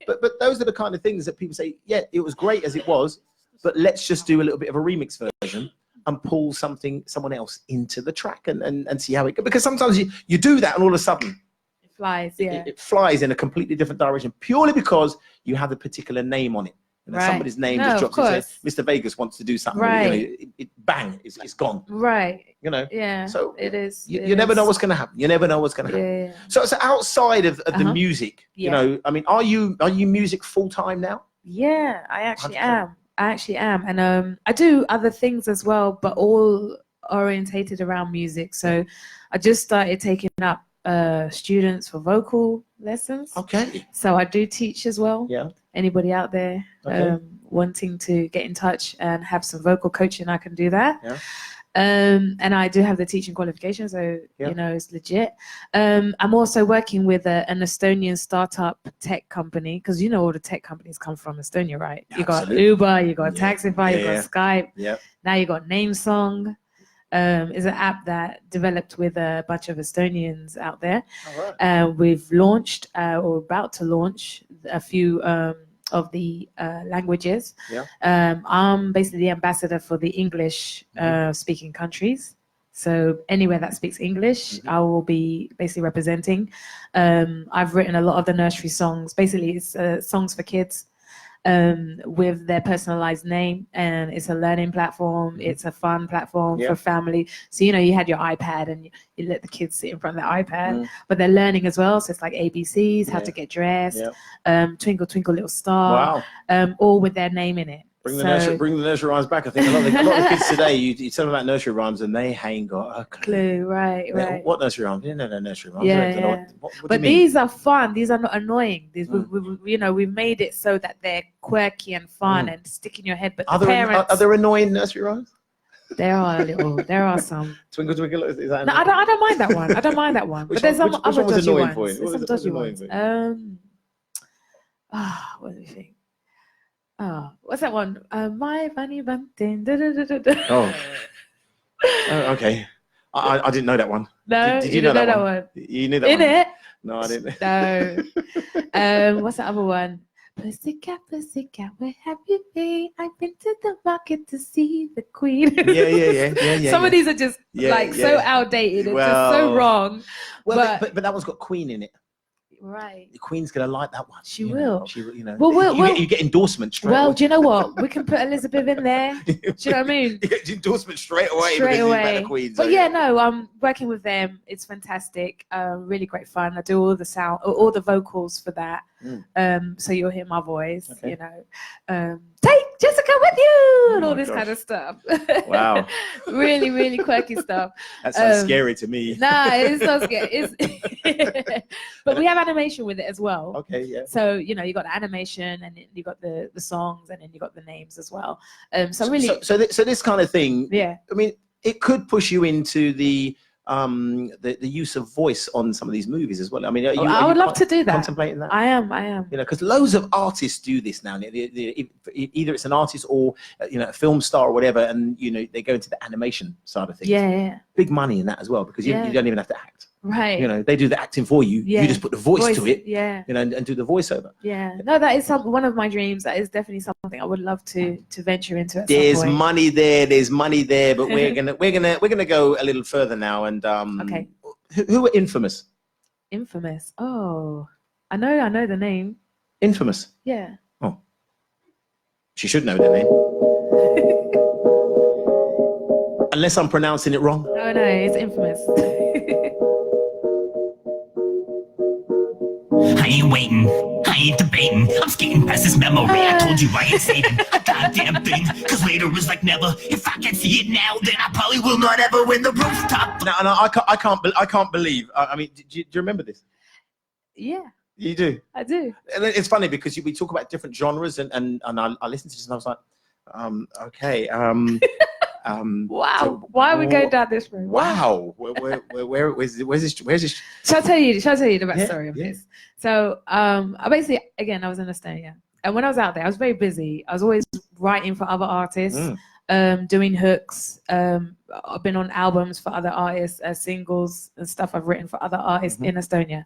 but those are the kind of things that people say. Yeah, it was great as it was, but let's just do a little bit of a remix version and pull someone else into the track and see how it goes. Because sometimes you do that and all of a sudden It flies. Yeah. it flies in a completely different direction purely because you have a particular name on it. You know, Right. somebody's name No, just of drops and says, course. Mr. Vegas wants to do something. Right. You know, bang, it's gone. Right. You know. Yeah. So it is. You never know what's going to happen. You never know what's going to happen. Yeah. So outside of the music, Yeah. you know, I mean, are you music full time now? Yeah, I actually 100%. am. And I do other things as well, but all orientated around music. So I just started taking up students for vocal lessons. Okay. So I do teach as well. Yeah. Anybody out there Okay. wanting to get in touch and have some vocal coaching, I can do that. Yeah. And I do have the teaching qualification, so Yeah. you know it's legit. I'm also working with an Estonian startup tech company, because you know all the tech companies come from Estonia, right? You got Absolutely. Uber, you got Yeah. Taxify, you Yeah. got Skype. Yeah. Now you got NameSong. Is an app that developed with a bunch of Estonians out there. All right. We've launched or about to launch a few of the languages. Yeah. I'm basically the ambassador for the English speaking countries. So anywhere that speaks English, I will be basically representing. I've written a lot of the nursery songs. Basically, it's songs for kids with their personalized name, and it's a learning platform. It's a fun platform for family. So you know, you had your iPad and you let the kids sit in front of the iPad, but they're learning as well. So it's like ABCs, how to get dressed, Twinkle Twinkle Little Star, all with their name in it. Bring the nursery rhymes back. I think a lot of the kids today, you tell them about nursery rhymes and they ain't got a clue. Right. What nursery rhymes? You know nursery rhymes. Yeah. What do But you mean? these are fun. These are not annoying. These, we've made it so that they're quirky and fun and stick in your head. But Are there annoying nursery rhymes? There are some. Twinkle Twinkle. Is that No, I don't mind that one. I don't mind that one. Which but there's one- some which other one was dodgy annoying ones. for you? There's What some was dodgy annoying ones. What do you think? Oh, what's that one? My bunny bunting. Oh, okay. I didn't know that one. No, Did you know didn't know that one. You knew that In one? it? No, I didn't. No. What's that other one? Pussycat, pussycat, where have you been? I've been to the market to see the queen. Yeah. Some of these are just so outdated. It's just so wrong. Well, but that one's got Queen in it. Right. The Queen's gonna like that one. She will. She, you know. Well, you get endorsement straight well, away. do you know what? We can put Elizabeth in there. Do you know what I mean? You get endorsement straight away. Straight because you've away. met the Queen, But so yeah, no, I'm working with them. It's fantastic. Really great fun. I do all the sound, all the vocals for that. So you'll hear my voice. Okay. You know, take Jessica with you and Oh all my this kind of stuff. Wow. Really, really quirky stuff. that sounds scary to me. Nah, it's not scary. But we have animation with it as well. Okay, yeah. So you know, you got the animation, and you got the songs, and then you got the names as well. So really, So this kind of thing. yeah. I mean, it could push you into the use of voice on some of these movies as well. I mean, I would love to do that. Contemplating that. I am. You know, because loads of artists do this now. Either it's an artist or a film star or whatever, and you know they go into the animation side of things. Yeah. Big money in that as well, because you don't even have to act. Right. You know, they do the acting for you. Yeah. You just put the voice to it. Yeah. You know, and do the voiceover. Yeah. No, that is one of my dreams. That is definitely something I would love to venture into at There's some point. money there. There's money there, but we're gonna go a little further now. And Okay. Who were infamous? Infamous. Oh, I know the name. Infamous. Yeah. Oh, she should know their name. Unless I'm pronouncing it wrong. No, it's Infamous. I ain't waiting, I ain't debating. I'm skating past this memory. I told you I ain't saving a goddamn thing. Cause later is like never. If I can see it now, then I probably will not ever win the rooftop. No, I can't believe. I mean, do you remember this? Yeah, You do. I do. And it's funny because we talk about different genres, and I listened to this and I was like, okay. Wow. So, Why are we going down this road? Wow. Where's this? Shall I tell you the backstory of Yeah. this? So I basically, again, I was in Estonia. And when I was out there, I was very busy. I was always writing for other artists, doing hooks. I've been on albums for other artists, singles and stuff I've written for other artists in Estonia.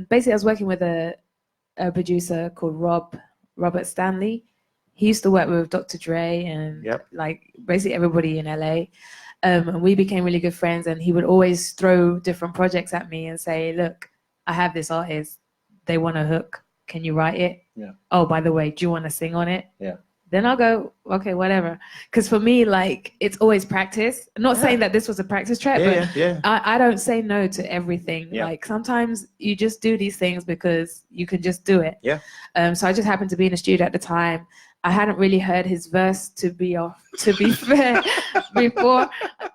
Basically, I was working with a producer called Robert Stanley. He used to work with Dr. Dre and like basically everybody in LA. And we became really good friends, and he would always throw different projects at me and say, look, I have this artist. They want a hook. Can you write it? Yeah. Oh, by the way, do you want to sing on it? Yeah. Then I'll go, okay, whatever. Because for me, like, it's always practice. I'm not saying that this was a practice track, but I don't say no to everything. Yeah. Like, sometimes you just do these things because you can just do it. Yeah. So I just happened to be in the studio at the time. I hadn't really heard his verse, to be fair, before.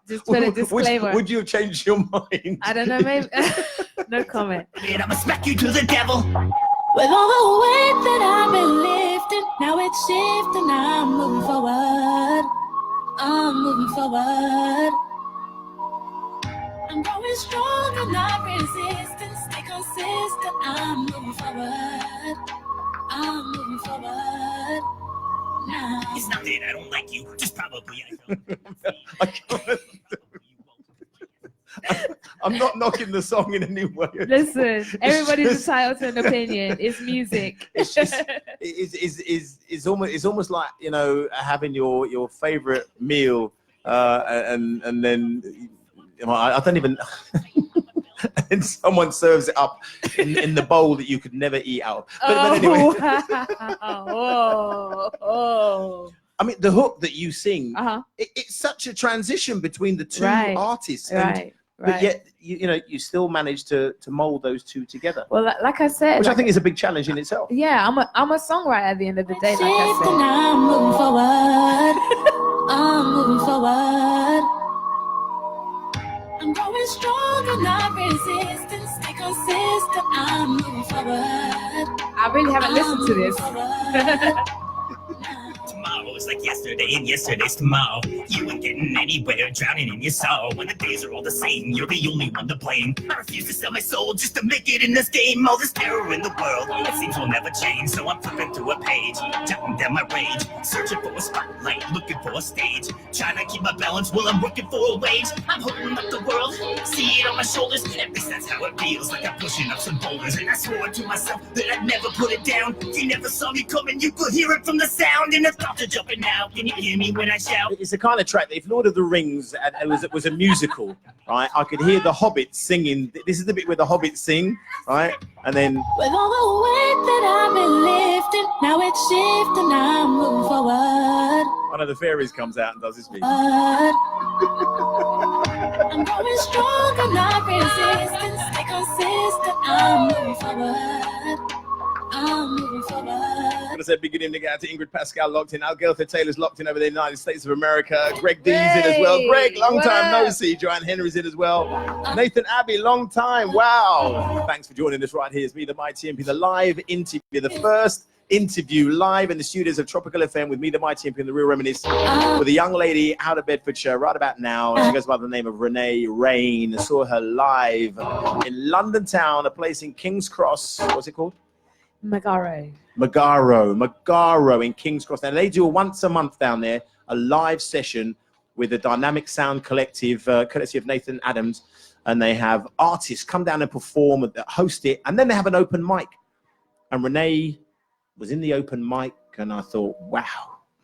Just put a disclaimer. Would you have changed your mind? I don't know, maybe. No comment. And I'ma smack you to the devil. With all the weight that I've been lifting, now it's shifting, I'm moving forward. I'm moving forward. I'm growing stronger, not resisting. Stay consistent, I'm moving forward. I'm moving forward. Now. It's not that I don't like you, just probably I don't. I'm not knocking the song in any way. Listen, everybody's entitled to an opinion. It's music. It's just, it's almost like, you know, having your favorite meal, and then I don't even. And someone serves it up in the bowl that you could never eat out of. But anyway. I mean, the hook that you sing, it's such a transition between the two artists. And, but yet, you still manage to mold those two together. Well, like I said, which I think is a big challenge in itself. Yeah, I'm a songwriter at the end of the day. Like I said, I'm moving forward. I'm moving forward. I'm growing stronger, not resisting. Stay consistent. I'm moving forward. I really haven't listened to this. Tomorrow is like yesterday, and yesterday's tomorrow. You ain't getting anywhere, drowning in your sorrow. When the days are all the same, you're the only one to blame. I refuse to sell my soul just to make it in this game. All this terror in the world, it seems will never change. So I'm flipping through a page, jotting down my rage, searching for a spotlight, looking for a stage, trying to keep my balance while I'm working for a wage. I'm holding up the world, see it on my shoulders. At least that's how it feels, like I'm pushing up some boulders. And I swore to myself that I'd never put it down. You never saw me coming, you could hear it from the sound. And the thoughts are jumping out. Can you hear me when I shout? It's the kind of track that if Lord of the Rings was a musical, right? I could hear the hobbits singing. This is the bit where the hobbits sing, right? And then with all the weight that I've been lifting, now it's shifting, I'm moving forward. one of the fairies comes out and does this piece. I'm growing stronger, not resistant. Stay consistent. I'm moving forward. I'm moving forward. I'm gonna say big good evening out to Ingrid Pascal locked in. Algeltha Taylor's locked in over there in the United States of America. Greg D's in as well. Greg, long time no see. Joanne Henry's in as well. Nathan Abbey, long time. Wow. Thanks for joining us right here. It's me, the Mghty MP, the live interview, the first interview live in the studios of Tropical FM with me, the Mghty MP, and the Real Reminisce, with a young lady out of Bedfordshire right about now. She goes by the name of Renae Rain. I saw her live in London town, a place in King's Cross. What's it called? Mghty in King's Cross. Now they do a once a month down there, a live session with the Dynamic Sound Collective, courtesy of Nathan Adams, and they have artists come down and perform, host it, and then they have an open mic. And Renae was in the open mic, and I thought, wow,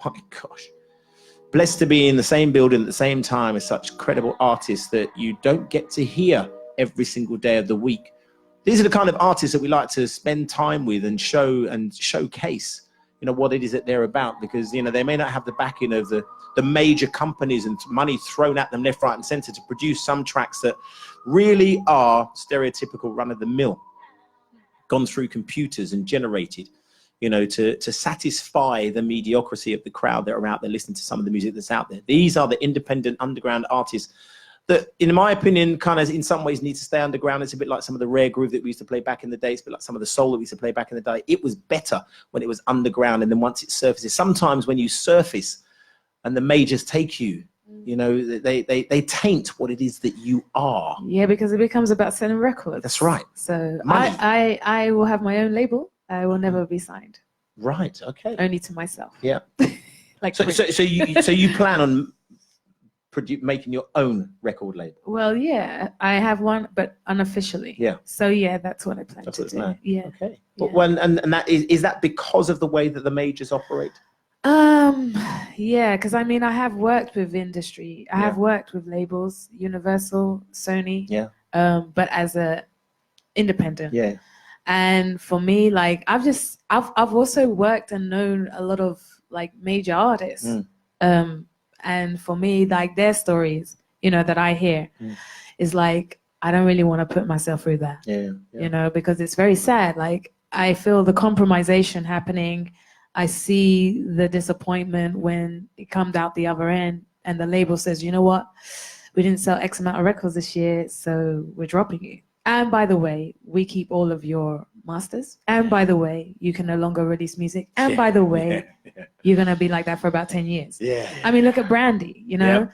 my gosh, blessed to be in the same building at the same time as such credible artists that you don't get to hear every single day of the week. These are the kind of artists that we like to spend time with and show and showcase, you know, what it is that they're about, because, you know, they may not have the backing of the major companies and money thrown at them left, right and center to produce some tracks that really are stereotypical run-of-the-mill, gone through computers and generated, you know, to satisfy the mediocrity of the crowd that are out there listening to some of the music that's out there. These are the independent underground artists that, in my opinion, kind of in some ways need to stay underground. It's a bit like some of the rare groove that we used to play back in the day. It's a bit like some of the soul that we used to play back in the day. It was better when it was underground, and then once it surfaces, sometimes when you surface and the majors take you, you know, they taint what it is that you are. Yeah, because it becomes about selling records. That's right. So Money. I will have my own label. I will never be signed. Right. Okay. Only to myself. Yeah. Like so you plan on making your own record label? Well, yeah, I have one, but unofficially. Yeah. So yeah, that's what I plan to do. Yeah. Okay. Yeah. But and that is that because of the way that the majors operate? Yeah, because I mean, I have worked with industry. I have worked with labels, Universal, Sony. Yeah. But as a independent. Yeah. And for me, like I've also worked and known a lot of like major artists. And for me, like their stories, you know, that I hear is like, I don't really want to put myself through that. Yeah. You know, because it's very sad. Like I feel the compromisation happening. I see the disappointment when it comes out the other end and the label says, you know what, we didn't sell X amount of records this year, so we're dropping you. And by the way, we keep all of your masters. And by the way, you can no longer release music. And by the way, you're going to be like that for about 10 years. Yeah. I mean, look at Brandy, you know.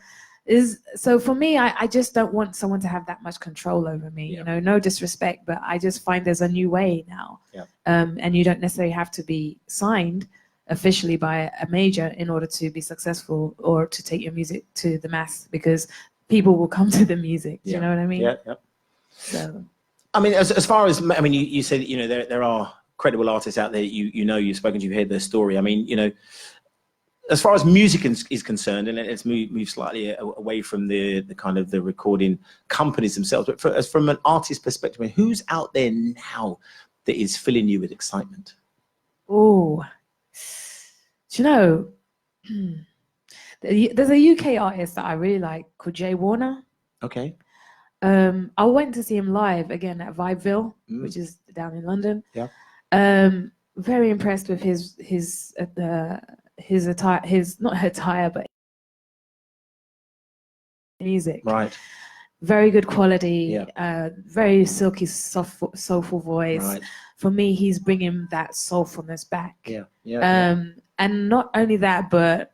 So for me, I just don't want someone to have that much control over me. You know, no disrespect, but I just find there's a new way now. And you don't necessarily have to be signed officially by a major in order to be successful or to take your music to the mass, because people will come to the music. Do you know what I mean? Yeah. So, I mean, as far as, I mean, you said, you know, there are credible artists out there, you know, you've spoken to, you've heard their story. I mean, you know, as far as music is concerned, and let's move slightly away from the kind of the recording companies themselves, but from an artist perspective, I mean, who's out there now that is filling you with excitement? Oh, do you know, there's a UK artist that I really like called Jay Warner. Okay. I went to see him live again at Vibeville, which is down in London. Yeah. Very impressed with his attire, not attire, but music. Right. Very good quality. Yeah. Very silky, soulful voice. Right. For me, he's bringing that soulfulness back. Yeah. And not only that, but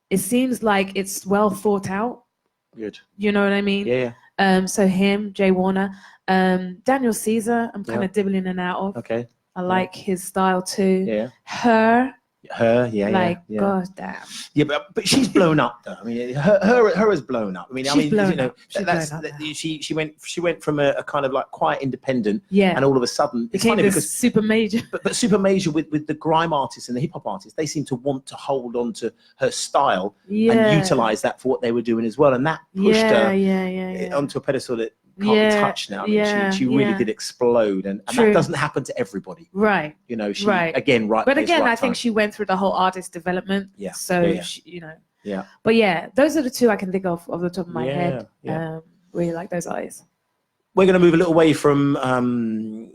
it seems like it's well thought out. Good. You know what I mean? Yeah. So him, Jay Warner, Daniel Caesar, I'm kind of dibbling in and out of. Okay. I like his style too. Yeah. Her, yeah. God damn. Yeah, but she's blown up though. I mean, her has blown up. I mean, She's blown you know, up. She's that's blown up now. she went from a kind of like quiet independent, Yeah. and all of a sudden it's Became funny this because super major. but super major with the grime artists and the hip hop artists, they seem to want to hold on to her style and utilize that for what they were doing as well, and that pushed her onto a pedestal that can't be touched now. I mean, she really did explode, and that doesn't happen to everybody. Right. You know, she again But place, again, right I think time. she went through the whole artist development. Yeah. So she, you know. Yeah. But yeah, those are the two I can think of off the top of my head. Yeah. Really like those artists. We're going to move a little away from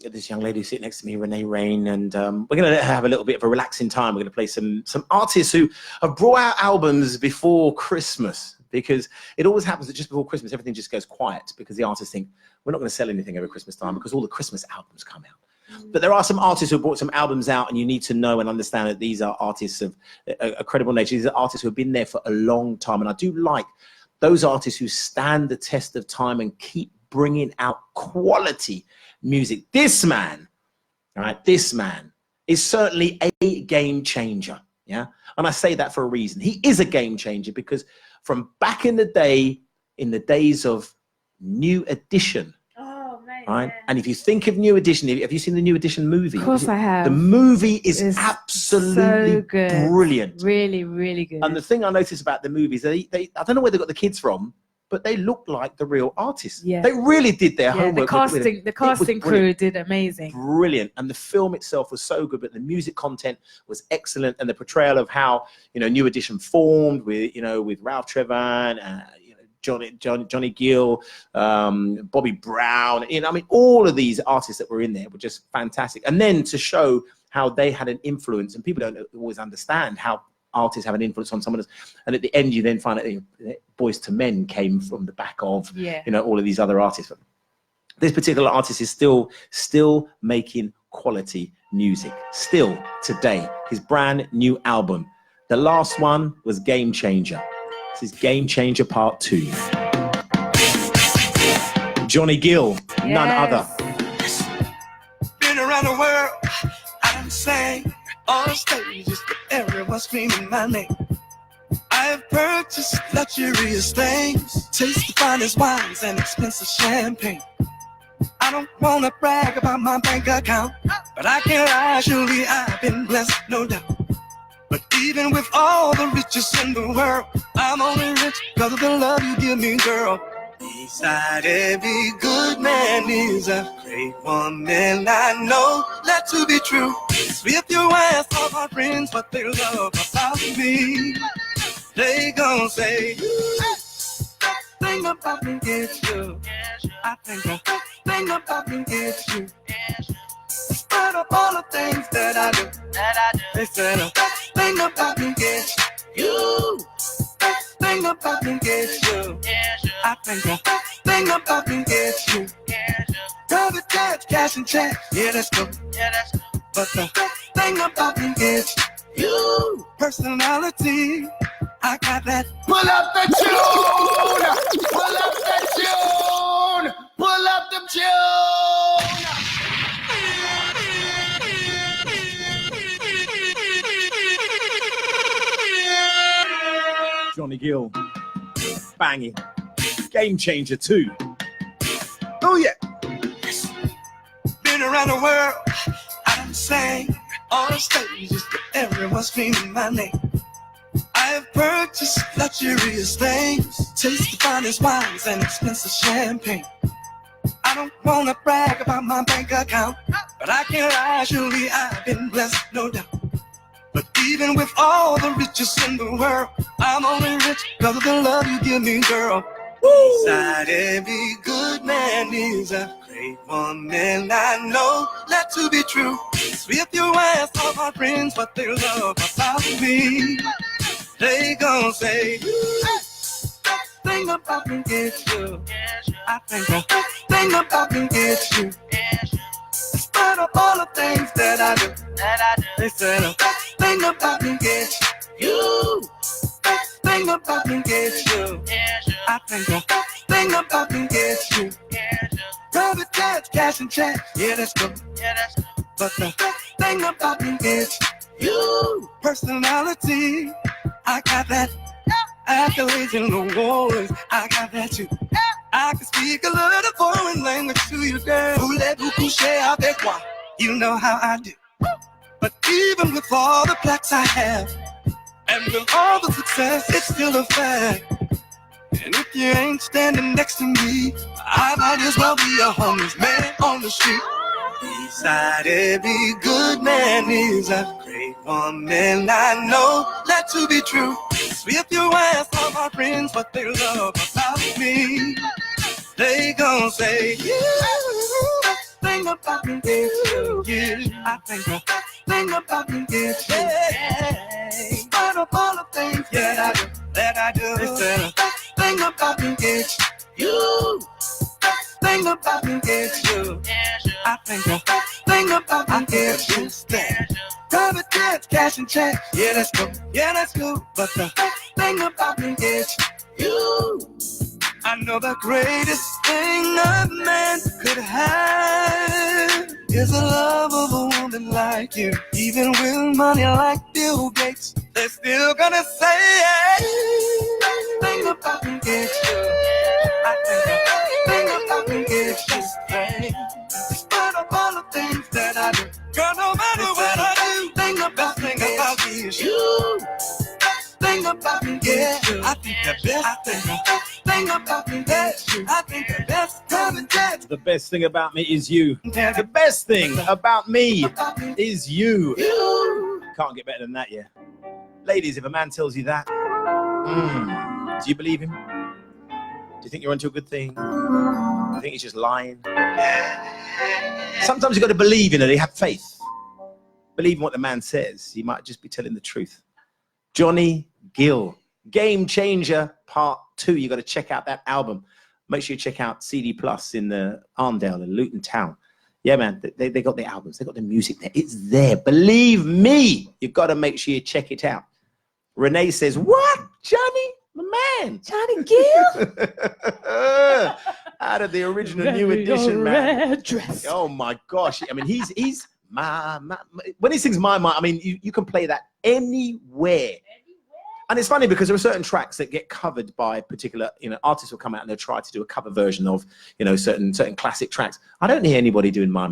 this young lady sitting next to me, Renae Rain, and we're going to have a little bit of a relaxing time. We're going to play some artists who have brought out albums before Christmas, because it always happens that just before Christmas, everything just goes quiet because the artists think, we're not going to sell anything over Christmas time because all the Christmas albums come out. But there are some artists who brought some albums out, and you need to know and understand that these are artists of a credible nature. These are artists who have been there for a long time. And I do like those artists who stand the test of time and keep bringing out quality music. This man is certainly a game changer. Yeah. And I say that for a reason. He is a game changer because from back in the day, in the days of New Edition. Oh, man. Right? And if you think of New Edition, have you seen the New Edition movie? Of course I have. The movie is It's absolutely so good. brilliant. Really, really good. And the thing I noticed about the movie is they I don't know where they got the kids from, but they looked like the real artists. Yeah. They really did their Yeah, homework. the casting crew did amazing. Brilliant. And the film itself was so good, but the music content was excellent. And the portrayal of how, you know, New Edition formed with, you know, with Ralph Trevan, you know, Johnny Gill, Bobby Brown, you know, I mean, all of these artists that were in there were just fantastic. And then to show how they had an influence, and people don't always understand how artists have an influence on someone else. And at the end, you then find out Boys to Men came from the back of, you know, all of these other artists. But this particular artist is still making quality music, still today. His brand new album, the last one was Game Changer. This is Game Changer Part 2. Johnny Gill, none other. Been around the world, I'm saying, on stages, everyone screaming my name. I have purchased luxurious things, taste the finest wines and expensive champagne. I don't wanna brag about my bank account, but I can't lie, surely I've been blessed, no doubt. But even with all the riches in the world, I'm only rich because of the love you give me, girl. Beside every good man is a great woman. I know that to be true. So if you ask all my friends what they love about me, they gon' say, that thing about me is you. I think the thing about me is you. In spite of all the things that I do, they said that thing about me is you. That thing about me is you. I think the thing about me is you. Private jets, cash and check, yeah, that's cool. But the thing about me is you. Personality, I got that. Pull up the tune! Pull up the tune! Pull up the tune! Johnny Gill, banging. Game Changer 2. Oh yeah. Been around the world, I'm saying, on stages, everyone's screaming my name. I have purchased luxurious things, taste the finest wines and expensive champagne. I don't wanna brag about my bank account, but I can't lie, surely I've been blessed, no doubt. But even with all the riches in the world, I'm only rich because of the love you give me, girl. Beside every good man is a great woman. I know that to be true. So if you ask all my friends what they love about me, they gon' say, that thing about me is you. I think the thing about me is you. In spite of all the things that I do, they said that thing about me is you. That thing about me is you. I think the thing about me is you. Private jets, cash and check, yeah, that's cool. But the thing about me is you. Personality, I got that. Accolades and awards, I got that too. I can speak a little foreign language to you, girl. Voulez-vous coucher avec moi? You know how I do. But even with all the plaques I have, and with all the success, it's still a fact. And if you ain't standing next to me, I might as well be a homeless man on the street. Beside every good man is a great woman. I know that to be true. So if you ask all my friends what they love about me, they gon' say, yeah, that thing about me is you. Yeah, I think the thing about me is you. In spite of all the things that I do, they said that thing about me is you. That thing about me is you. I think the thing about me is you. Private jets, cash and check, yeah, that's cool. Yeah, that's cool. But the thing about me is you. I know the greatest thing a man could have is the love of a woman like you. Even with money like Bill Gates, they're still gonna say that thing about me is you. I think the thing about me is you. In spite of all the things that I do, girl, no matter what I do, thing about me is you. Thing about me is you. I think the best thing about best thing about me is you. The best thing about me is you. Can't get better than that, yeah. Ladies, if a man tells you that, do you believe him? Do you think you're onto a good thing? Do you think he's just lying? Sometimes you've got to believe in it. You have faith. Believe in what the man says. He might just be telling the truth. Johnny Gill, Game Changer Part 2. You got to check out that album. Make sure you check out CD Plus in the Arndale in Luton Town. Yeah, man, they got the albums. They got the music there. It's there. Believe me. You've got to make sure you check it out. Renae says, what? Johnny? My man. Johnny Gill? Out of the original New Edition, man. Red dress. Oh my gosh. I mean, he's my when he sings my, I mean, you can play that anywhere. And it's funny because there are certain tracks that get covered by particular, artists will come out and they'll try to do a cover version of, certain classic tracks. I don't hear anybody doing my. I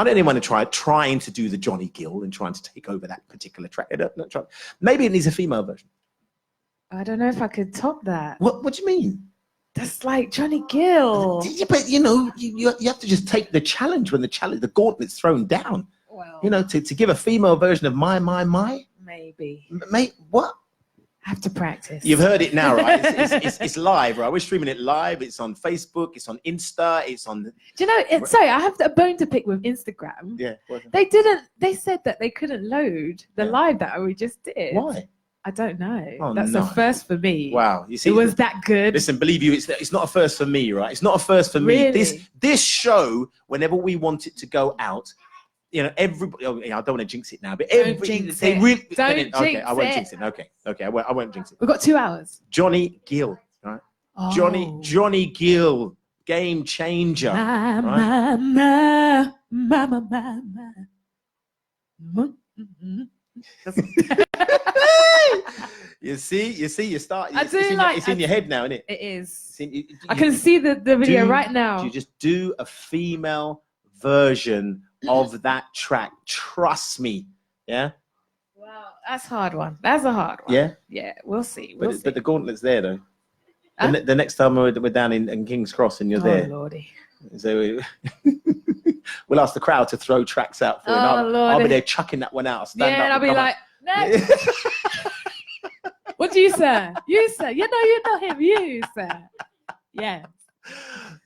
don't hear anyone trying to do the Johnny Gill and trying to take over that particular track. Don't try. Maybe it needs a female version. I don't know if I could top that. What do you mean? That's like Johnny Gill. Yeah, but you have to just take the challenge when the gauntlet's thrown down. Well, to give a female version of my. Maybe. Mate, what? I have to practice. You've heard it now, right? It's live, right? We're streaming it live. It's on Facebook. It's on Insta. It's on. Do you know? Sorry, I have a bone to pick with Instagram. Yeah. They said that they couldn't load the live that we just did. Why? I don't know. Oh, That's no. a first for me. Wow. You see, it was that good. Listen, believe you, it's not a first for me, right? It's not a first for me. Really? This show, whenever we want it to go out, everybody. Oh, I don't want to jinx it now, but Don't jinx it. Okay, I won't jinx it. Okay, I won't jinx it. We've got 2 hours. Johnny Gill, right? Oh. Johnny Gill, Game Changer. You see, you start. It's in your head now, isn't it? It is. I I can see the video right now. You just do a female version of that track. Trust me. Yeah. Wow, that's a hard one. That's a hard one. Yeah. Yeah, we'll see. But the gauntlet's there though. The next time we're down in King's Cross and you're there. Oh lordy. So we'll ask the crowd to throw tracks out for you. I'll be there chucking that one out. I'll stand up and I'll be like, next. What do you say? You say. You're not him. You say. Yes.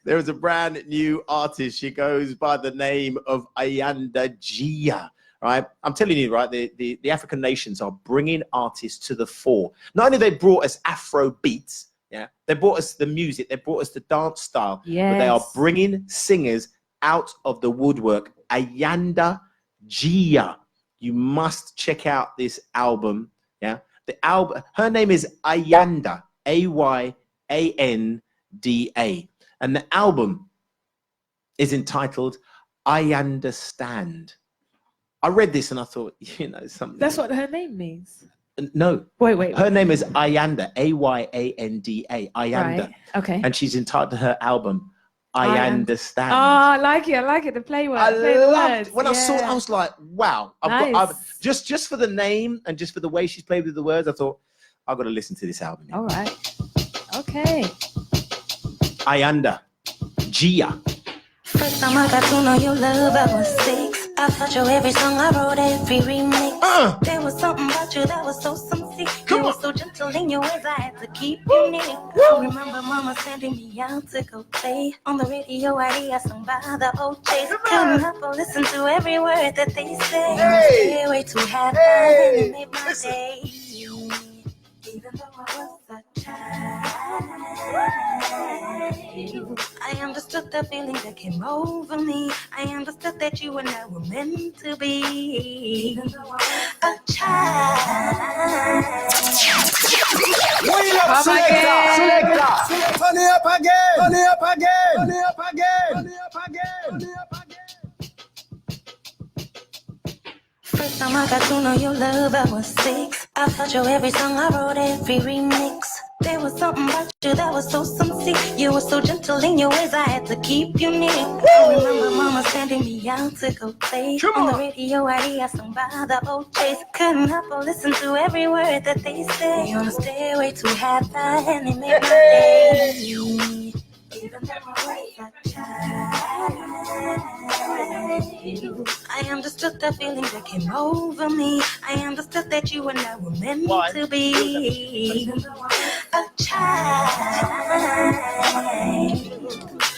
There is a brand new artist. She goes by the name of Ayanda Gia. Right, I'm telling you, right, the African nations are bringing artists to the fore. Not only they brought us Afro beats, yeah, they brought us the music, they brought us the dance style, but they are bringing singers out of the woodwork. Ayanda Gia, you must check out this album. Yeah, the album. Her name is Ayanda, Ayanda, and the album is entitled "I Understand." I read this and I thought, something. That's what her name means. No. Wait. Her name is Ayanda, Ayanda, Ayanda. Right. Okay. And she's entitled to her album, I Understand. Oh, I like it. The play words. I loved it. When I Yeah. saw it, I was like, wow. Just for the name and just for the way she's played with the words, I thought, I've got to listen to this album. All right. Okay. Ayanda, Gia. First time I got to know your love, I was 6. I felt your every song, I wrote every remix. There was something about you that was so sincere. You were so gentle in your ways, I had to keep you near. I remember mama sending me out to go play. On the radio, I sung by the OJs. Couldn't help but listen to every word that they say. Stay way too happy, and it made my day. Even though I was a child, I understood the feeling that came over me. I understood that you and I were meant to be. Even though I was a child. Turn it up again. First time I got to know your love, I was 6. I felt your every song, I wrote every remix. There was something about you that was so sincere. You were so gentle in your ways, I had to keep you near. I remember mama sending me out to go play. On the radio, I sung by the OJs. Couldn't help but listen to every word that they say. On a stairway to heaven, and it made my day. Even I understood the feeling that came over me. I understood that you and I were meant to be a child.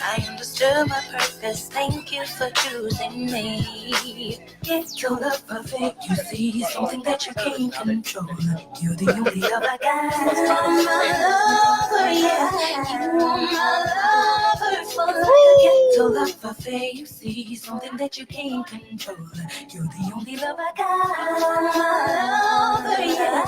I understood my purpose. Thank you for choosing me. Get your love perfect. You see something that you can't control. You're the only love I got. You're my lover, yeah. You are my lover for life. Get your love perfect. You see something that you can't control. You're the only love I got. You're my lover, yeah.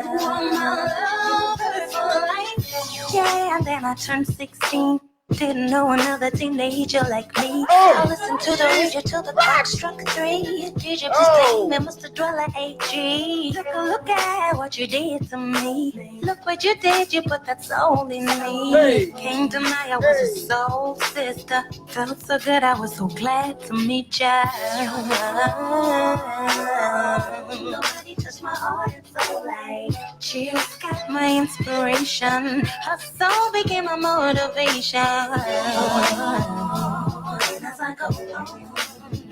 You are my lover for life. Yeah, and then I turned 16. Didn't know another teenager like me. I listened to the radio till the clock struck 3. Did you just think me must have dwell at AG? Look at what you did to me. Look what you did, you put that soul in me. Came to my, I was a soul sister. Felt so good, I was so glad to meet ya. Nobody touched my heart and soul like she just got my inspiration. Her soul became my motivation. And as I go on,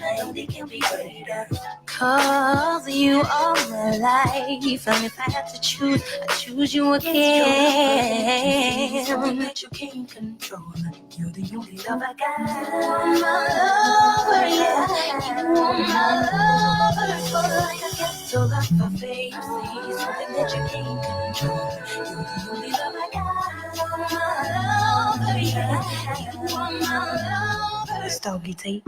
I only can be greater. Cause you are my life. And if I had to choose, I'd choose you again. Something that you can't control. You're the only love I got. You are my lover, yeah. You are my lover. For like I get so love for face. Something that you can't control. You're the only love I got. You are my lover, yeah. You are my lover. Stogie T.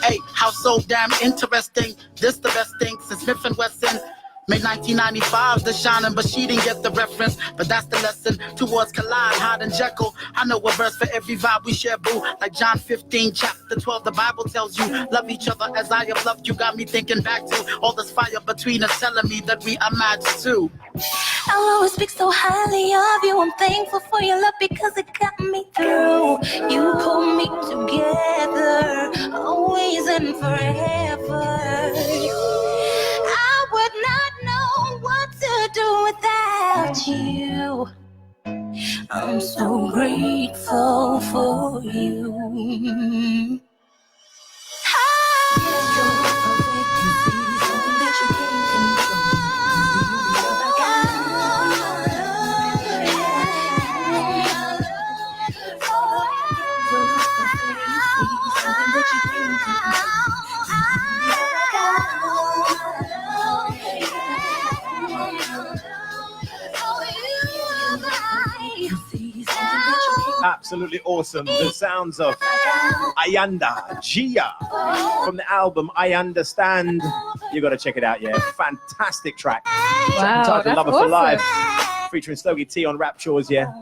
Hey, how so damn interesting. This the best thing since Smith & Wesson. Made 1995, the shining, but she didn't get the reference. But that's the lesson towards Collide, Hyde and Jekyll. I know a verse for every vibe we share, boo. Like John 15, chapter 12, the Bible tells you, love each other as I have loved you. Got me thinking back to all this fire between us, telling me that we are matched too. I'll always speak so highly of you. I'm thankful for your love because it got me through. You pulled me together, always and forever. I would not know what to do without you. I'm so grateful for you. Absolutely awesome. The sounds of Ayanda Gia from the album I Understand. You got to check it out, yeah. Fantastic track. Wow, Entitled that's Lover awesome. for Life, featuring Stogie T on Raptures, yeah.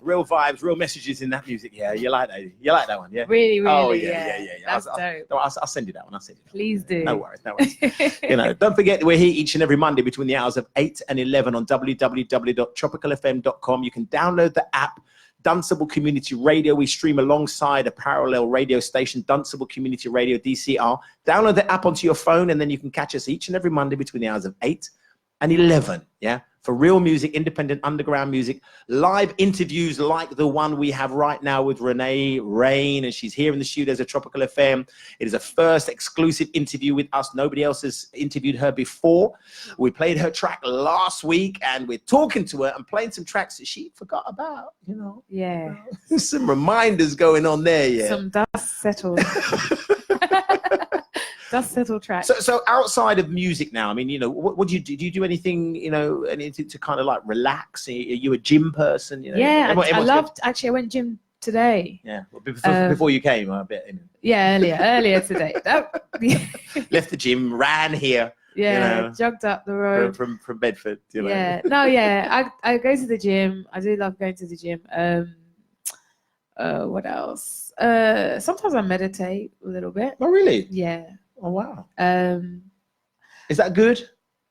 Real vibes, real messages in that music, yeah. You like that? You like that one, yeah? Really, really, Oh, yeah. That's dope. I'll send you that one. I'll send you that one. Please do. No worries, no worries. You know, don't forget we're here each and every Monday between the hours of 8 and 11 on www.tropicalfm.com. You can download the app, Dunstable Community Radio. We stream alongside a parallel radio station, Dunstable Community Radio, DCR. Download the app onto your phone, and then you can catch us each and every Monday between the hours of 8 and 11, yeah? For real music, independent underground music, live interviews like the one we have right now with Renae Rain, and she's here in the studios at Tropical FM. It is a first exclusive interview with us. Nobody else has interviewed her before. We played her track last week, and we're talking to her and playing some tracks that she forgot about, you know. Yeah. Some reminders going on there, yeah. Some dust settled. Dust settled track. So outside of music now, I mean, you know, what do you do? Do you do anything, you know, anything to kind of like relax? Are you a gym person? You know, Yeah, actually, I went gym today. Yeah, well, before you came, I bet. You know. Yeah, earlier today. Left the gym, ran here. Yeah, you know, jogged up the road from Bedford. You know. Yeah, no, yeah. I go to the gym. I do love going to the gym. What else? Sometimes I meditate a little bit. Oh, really? Yeah. Oh, wow. Is that good?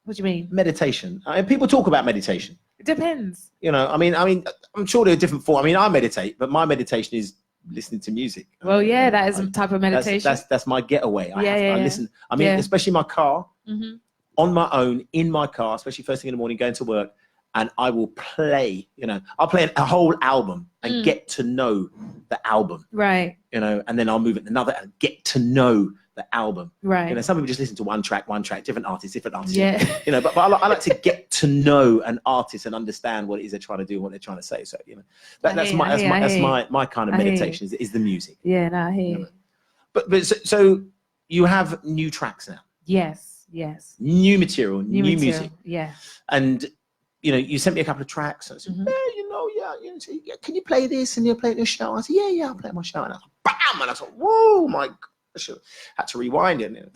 What do you mean? Meditation. I mean, people talk about meditation. It depends. You know, I mean, I'm sure there are different forms. I mean, I meditate, but my meditation is listening to music. Well, yeah, that is a type of meditation. That's my getaway. I listen. I mean, Yeah. especially in my car, Mm-hmm. on my own, in my car, especially first thing in the morning, going to work. and I will play, I'll play a whole album and get to know the album. Right. And then I'll move it to another and get to know the album. Right. Some people just listen to one track, different artists. Yeah. But I like to get to know an artist and understand what it is they're trying to do and what they're trying to say. So, that's my kind of meditation is the music. Yeah, no, I hear you. But so you have new tracks now. Yes. New material, new music. Yeah. And you sent me a couple of tracks. And I said, can you play this and you'll play it in your show? I said, yeah, I'll play it in my show. And I thought, bam! And I thought, whoa, my God. I had to rewind it.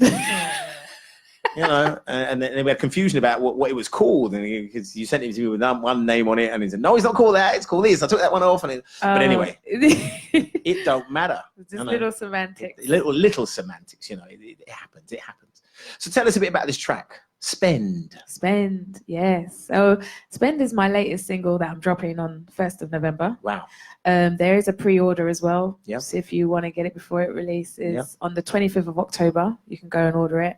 And then we had confusion about what it was called. Because you sent it to me with one name on it. And he said, no, it's not called that. It's called this. I took that one off. But anyway, it don't matter. Just little semantics. Little semantics, it happens. It happens. So tell us a bit about this track. Spend, yes. So Spend is my latest single that I'm dropping on 1st of November. Wow. There is a pre-order as well. Yep. So if you want to get it before it releases on the 25th of October, you can go and order it.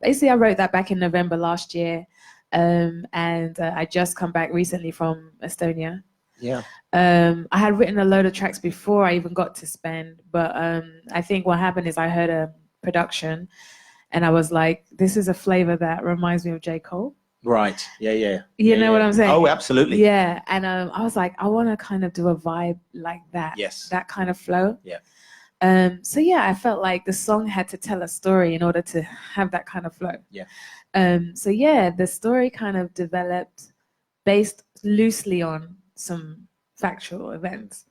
Basically, I wrote that back in November last year. And I just come back recently from Estonia. Yeah. I had written a load of tracks before I even got to Spend. But I think what happened is I heard a production and I was like, this is a flavor that reminds me of J. Cole. Right. Yeah. You know what I'm saying? Oh, absolutely. Yeah. And I was like, I want to kind of do a vibe like that. Yes. That kind of flow. Yeah. So yeah, I felt like the song had to tell a story in order to have that kind of flow. Yeah. So yeah, the story kind of developed based loosely on some factual events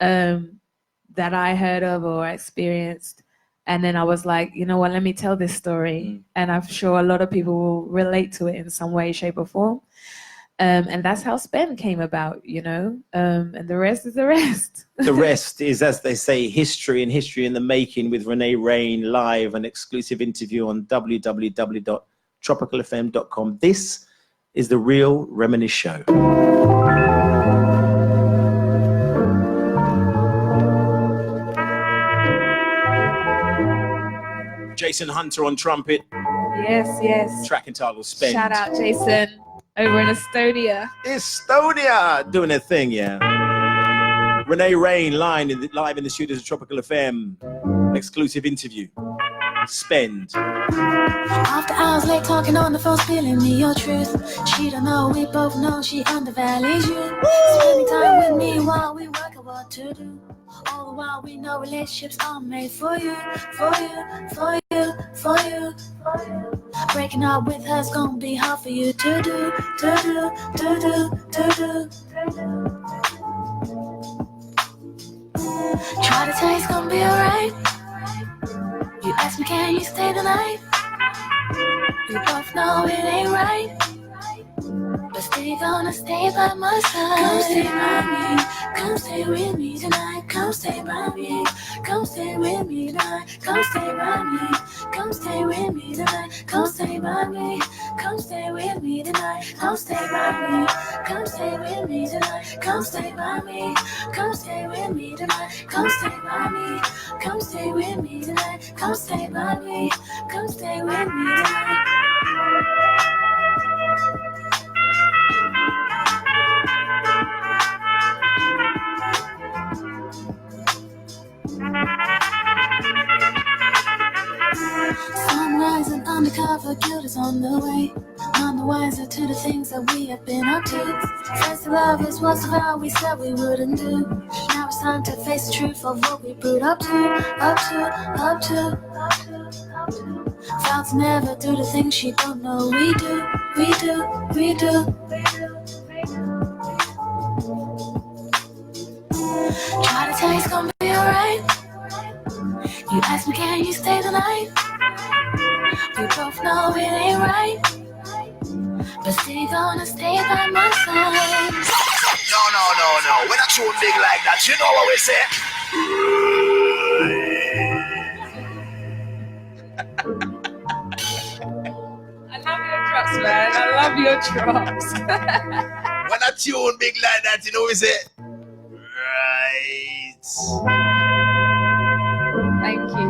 that I heard of or experienced. And then I was like, you know what, let me tell this story. And I'm sure a lot of people will relate to it in some way, shape or form. And that's how Spend came about, and the rest is the rest. The rest is, as they say, history and history in the making with Renae Rain live, an exclusive interview on www.tropicalfm.com. This is the Real Reminisce Show. Jason Hunter on trumpet. Yes. Track entitled Spend. Shout out Jason over in Estonia. Estonia doing their thing, yeah. Renae Rain live in the studios of Tropical FM. Exclusive interview. Spend. After hours late talking on the phone, spilling me your truth. She don't know, we both know she undervalues you. Spending time with me while we work out what to do. All the while we know relationships are made for you. Breaking up with her's gonna be hard for you to do. Try to tell you it's gonna be alright. You ask me, can you stay the night? We both know it ain't right, but still gonna stay by my side. Come stay by me, come stay with me tonight. Come stay by me, come stay with me tonight. Come stay by me, come stay with me tonight. Come stay by me, come stay with me tonight. Come stay by me, come stay with me tonight. Come stay by me, come stay with me tonight. Come stay by me, come stay with me tonight. Come stay by me, come stay with me tonight. Sunrise and undercover guilt is on the way. None the wiser to the things that we have been up to. First love is what's the vow we said we wouldn't do. Now it's time to face the truth of what we put up to. Vowed to never do the things she don't know we do. Try to tell you it's gonna be alright. You ask me, can you stay the night? We both know it ain't right, but still gonna stay by my side. No. When I tune big like that, you know what we say? I love your drops, man. I love your drops. When I tune big like that, you know what we say? Right. Thank you.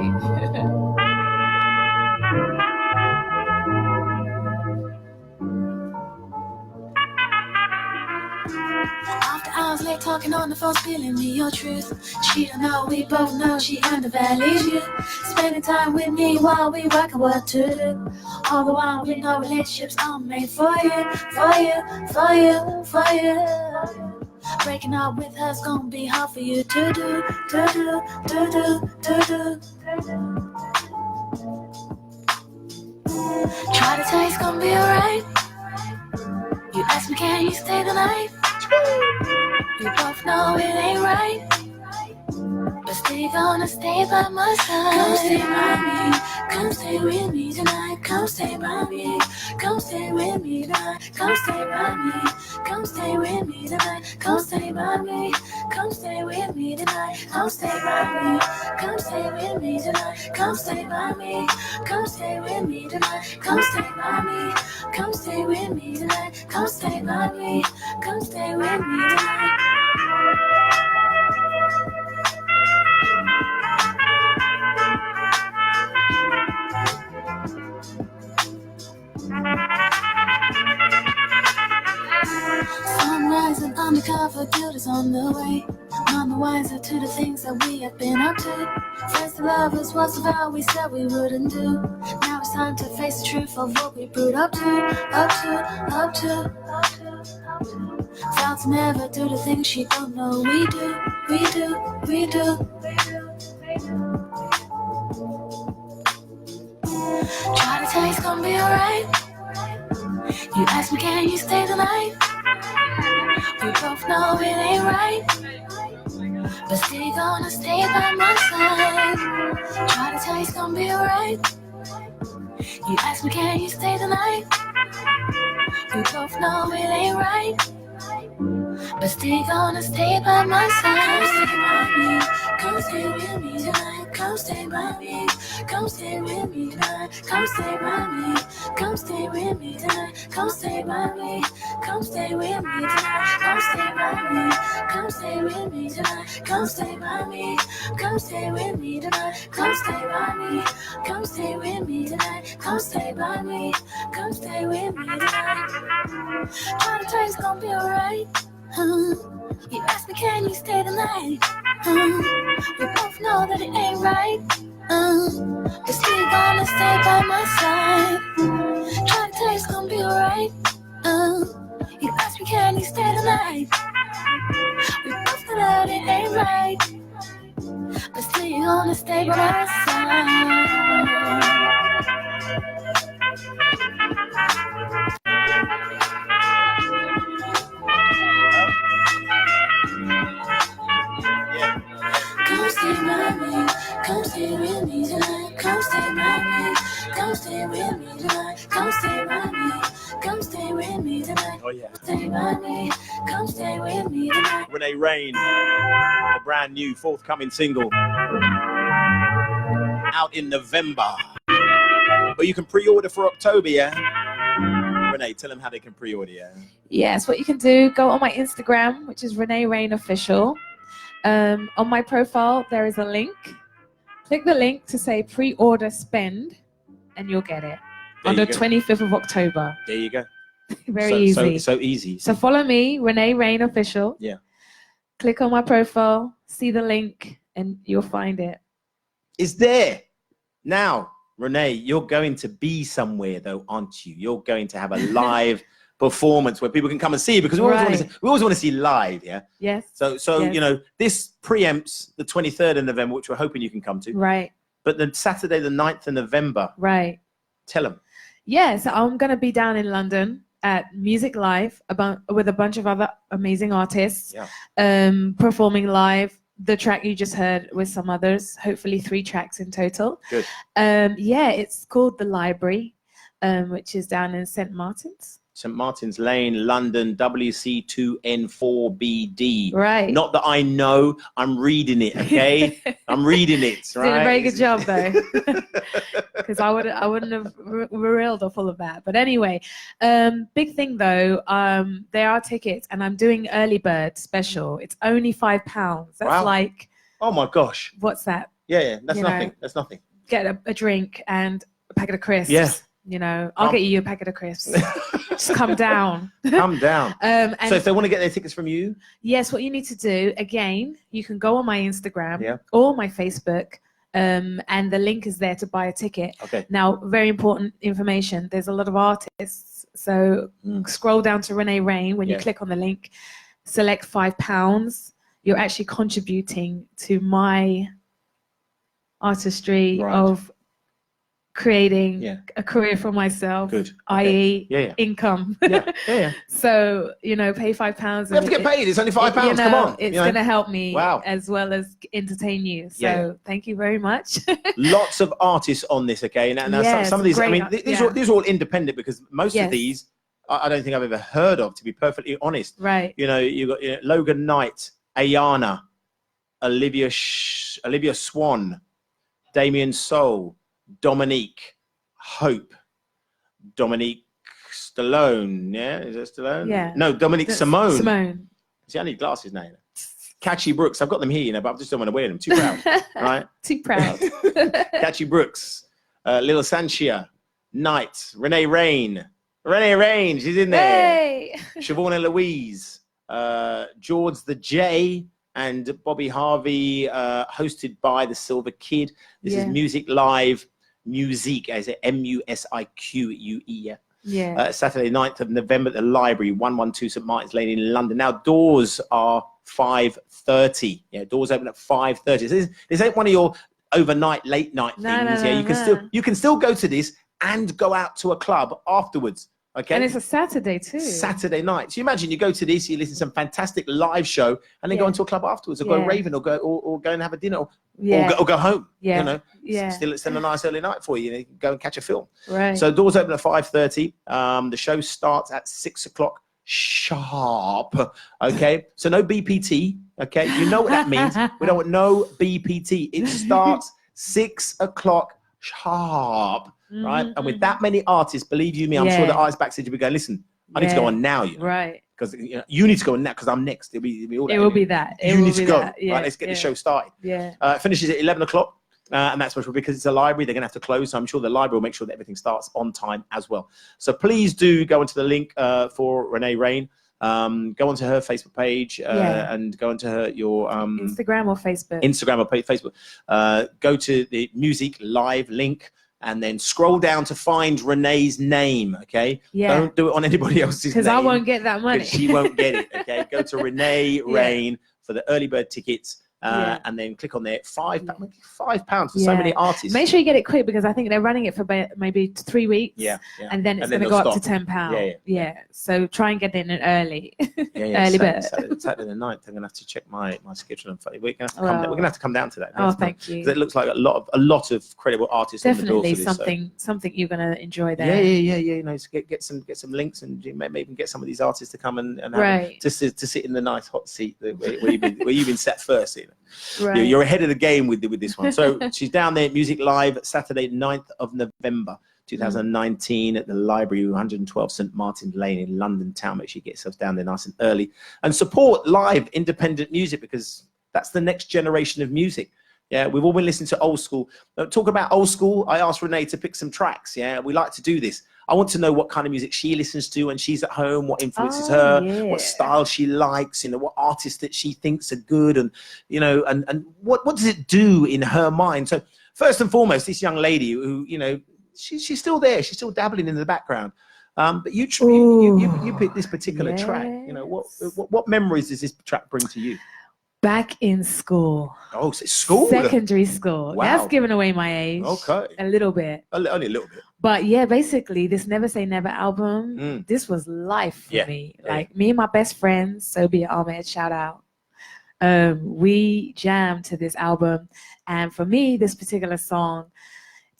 talking on the phone, spilling me your truth. She don't know, we both know she undervalues you. Spending time with me while we work out what to do. All the while we know relationships are made for you, for you, for you, for you. Breaking up with her's gonna be hard for you to do, to do, to do, to do. Try to tell you it's gonna be alright. You ask me, can you stay the night? We both know it ain't right, but still gonna stay by my side. Come stay by me, come stay with me tonight. Come stay by me, come stay with me tonight. Come stay by me, come stay with me tonight. Come stay by me, come stay with me tonight. Come stay by me, come stay with me tonight. Come stay by me, come stay with me tonight. Come stay by me, come stay with me tonight. Come stay by me, come stay with me tonight. Sunrise and undercover guilt is on the way. None the wiser to the things that we have been up to. Friends to lovers was the vow we said we wouldn't do. Now it's time to face the truth of what we brewed up to, up to, up to. Vowed to never do the things she don't know we do, we do, we do. Try to tell you it's gonna be alright. You ask me, can you stay the night? We both know it ain't right, but still gonna stay by my side. Try to tell you it's gonna be alright. You ask me, can you stay the night? We both know it ain't right, but still gonna stay by my side. Come stay with me tonight. Come stay by me. Come stay with me tonight. Come stay by me. Come stay with me tonight. Come stay by me. Come stay with me tonight. Come stay by me. Come stay with me tonight. Come stay by me. Come stay with me tonight. Come stay by me. Come stay with me tonight. Come stay by me. Come stay with me tonight. Try to tell you it's gonna be alright. You ask me, can you stay the night? We both know that it ain't right, but still gonna stay by my side. Try to tell you it's gonna be alright. You ask me, can you stay the night? We both know that it ain't right, but still you gonna stay by my side. Come stay by me, come stay with me tonight. Come stay by me, come stay with me tonight. Come stay by me, come stay with me tonight. Oh yeah. Stay by me, come stay with me tonight. Renae Rain, a brand new forthcoming single, out in November. But you can pre-order for October, yeah? Renae, tell them how they can pre-order, yeah? Yes, what you can do, go on my Instagram, which is Renae Rain Official. On my profile, there is a link. Click the link to say pre-order spend, and you'll get it on the 25th of October. There you go. Very easy. So easy. So follow me, Renae Rain Official. Yeah. Click on my profile, see the link, and you'll find it. It's there. Now, Renae, you're going to be somewhere, though, aren't you? You're going to have a live performance where people can come and see you, because we always want to see live, yeah? Yes. So yes. You know, this preempts the 23rd of November, which we're hoping you can come to. Right. But the Saturday, the 9th of November. Right. Tell them. Yeah, so I'm going to be down in London at Music Live with a bunch of other amazing artists, performing live. The track you just heard with some others, hopefully 3 tracks in total. Good. Yeah, it's called The Library, which is down in St. Martin's. St. Martin's Lane, London, WC2N4BD. Right. Not that I know, I'm reading it, okay? I'm reading it, right? Did a very good job, though. Because I wouldn't have reeled off all of that. But anyway, big thing, though, there are tickets, and I'm doing early bird special. It's only £5. That's like... Oh, my gosh. What's that? Yeah, that's nothing. That's nothing. Get a drink and a packet of crisps. Yeah. You know, I'll get you a packet of crisps. Just come down. Come down. And So if they want to get their tickets from you, yes, what you need to do, again, you can go on my Instagram Yeah. or my Facebook, and the link is there to buy a ticket. okay. Now, very important information. There's a lot of artists. So scroll down to Renae Rain. When you Yeah. click on the link, select £5. You're actually contributing to my artistry Right. of creating Yeah. a career for myself, Good. i.e. Yeah, yeah. income. Yeah, yeah. So, you know, pay £5. We have to get paid. It's only £5. You know, Come on. It's you know. going to help me Wow. as well as entertain you. So Yeah. thank you very much. Lots of artists on this, okay? Now Yes, some of these, I great, mean, these are all independent because most Yes. of these, I don't think I've ever heard of, to be perfectly honest. Right. You know, you got Logan Knight, Ayana, Olivia Swan, Damien Soul, Dominique, Hope, Dominique Stallone. Yeah, is that Stallone? Yeah. No, Dominique Simone. Simone. See, I need glasses now. Catchy Brooks. I've got them here, you know, but I just don't want to wear them. Too proud. Right? Too proud. Catchy Brooks, Little Sanchia, Knight, Renae Rain. Renae Rain, she's in there. Hey. Siobhan Louise, George the J, and Bobby Harvey, hosted by the Silver Kid. This is Yeah. Music Live, Musique, as it MUSIQUE. Yeah. Saturday, 9th of November at the Library, 112 St Martin's Lane in London. Now, doors are 5:30. Yeah, doors open at 5:30. This ain't one of your overnight, late night things. You can still go to this and go out to a club afterwards. Okay. And it's a Saturday too. Saturday night. So you imagine you go to this, you listen to some fantastic live show, and then go Yeah. into a club afterwards, or go Yeah. raving, or go and have a dinner, or go home. Yeah. You know, Yeah. still a nice early night for you. You know, you can go and catch a film. Right. So doors open at 5:30. The show starts at 6 o'clock sharp. Okay. So no BPT. Okay. You know what that means. We don't want no BPT. It starts 6 o'clock sharp. Right. And with that many artists, believe you me, I'm sure the artists backstage will be going, listen, I need to go on now. You know? Right. Because you need to go on now because I'm next. It'll be all that. It will be that. You need to go. Yeah. Right. Let's get the show started. Yeah. It finishes at 11 o'clock. And that's special because it's a library. They're going to have to close. So I'm sure the library will make sure that everything starts on time as well. So please do go into the link for Renae Rain. Go onto her Facebook page and go onto her Instagram or Facebook. Instagram or Facebook. Go to the Music Live link and then scroll down to find Renae's name. Okay. Yeah. Don't do it on anybody else's name. Because I won't get that money. She won't get it. Okay. Go to Renae Rain for the early bird tickets. And then click on there. £5 for so many artists. Make sure you get it quick because I think they're running it for maybe 3 weeks. Yeah. And then it's going to go up to £10. Yeah. So try and get in early. Early bird. Saturday the 9th. I'm going to have to check my schedule. And we're going to have to come down to that. Oh, thank you. It looks like a lot of credible artists. Definitely on the door for this, something you're going to enjoy there. Yeah. You know, so get some links and maybe even get some of these artists to come and to sit in the nice hot seat where you've been set first. You know. Right. You're ahead of the game with this one. So she's down there, Music Live, Saturday, 9th of November, 2019 at the Library, 112 St Martin's Lane in London town. Make sure you get yourselves down there nice and early and support live independent music because that's the next generation of music. Yeah, we've all been listening to old school. Talk about old school. I asked Renae to pick some tracks. Yeah, we like to do this. I want to know what kind of music she listens to when she's at home, what influences her, what style she likes, you know, what artists that she thinks are good, and you know, and what does it do in her mind? So first and foremost, this young lady who, you know, she's still there, she's still dabbling in the background. But you picked this particular track. You know, what memories does this track bring to you? Back in school. Oh, so school? Secondary school. Wow. That's giving away my age. Okay. A little bit. Only a little bit. But yeah, basically, this Never Say Never album, this was life for me. Like me and my best friend, Sobia Ahmed, shout out. We jammed to this album. And for me, this particular song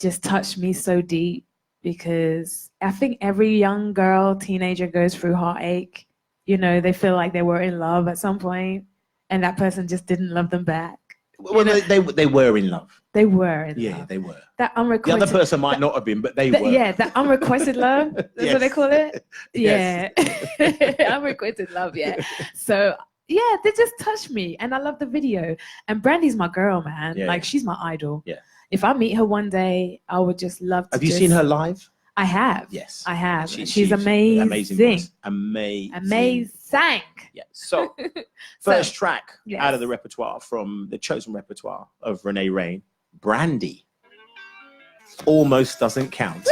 just touched me so deep because I think every young girl, teenager goes through heartache. You know, they feel like they were in love at some point. And that person just didn't love them back. Well, they were in love. They were in love. Yeah, they were. That unrequited. The other person might not have been, but they were. Yeah, that unrequited love. That's what they call it. Yeah, unrequited love. Yeah. So yeah, they just touched me, and I love the video. And Brandy's my girl, man. Like she's my idol. Yeah. If I meet her one day, I would just love to. Have you seen her live? I have. Yes. I have. She's She's amazing. Amazing voice. Amazing. Amazing. Yeah. So, first track yes. out of the repertoire, from the chosen repertoire of Renae Rain, Brandy. Almost doesn't count.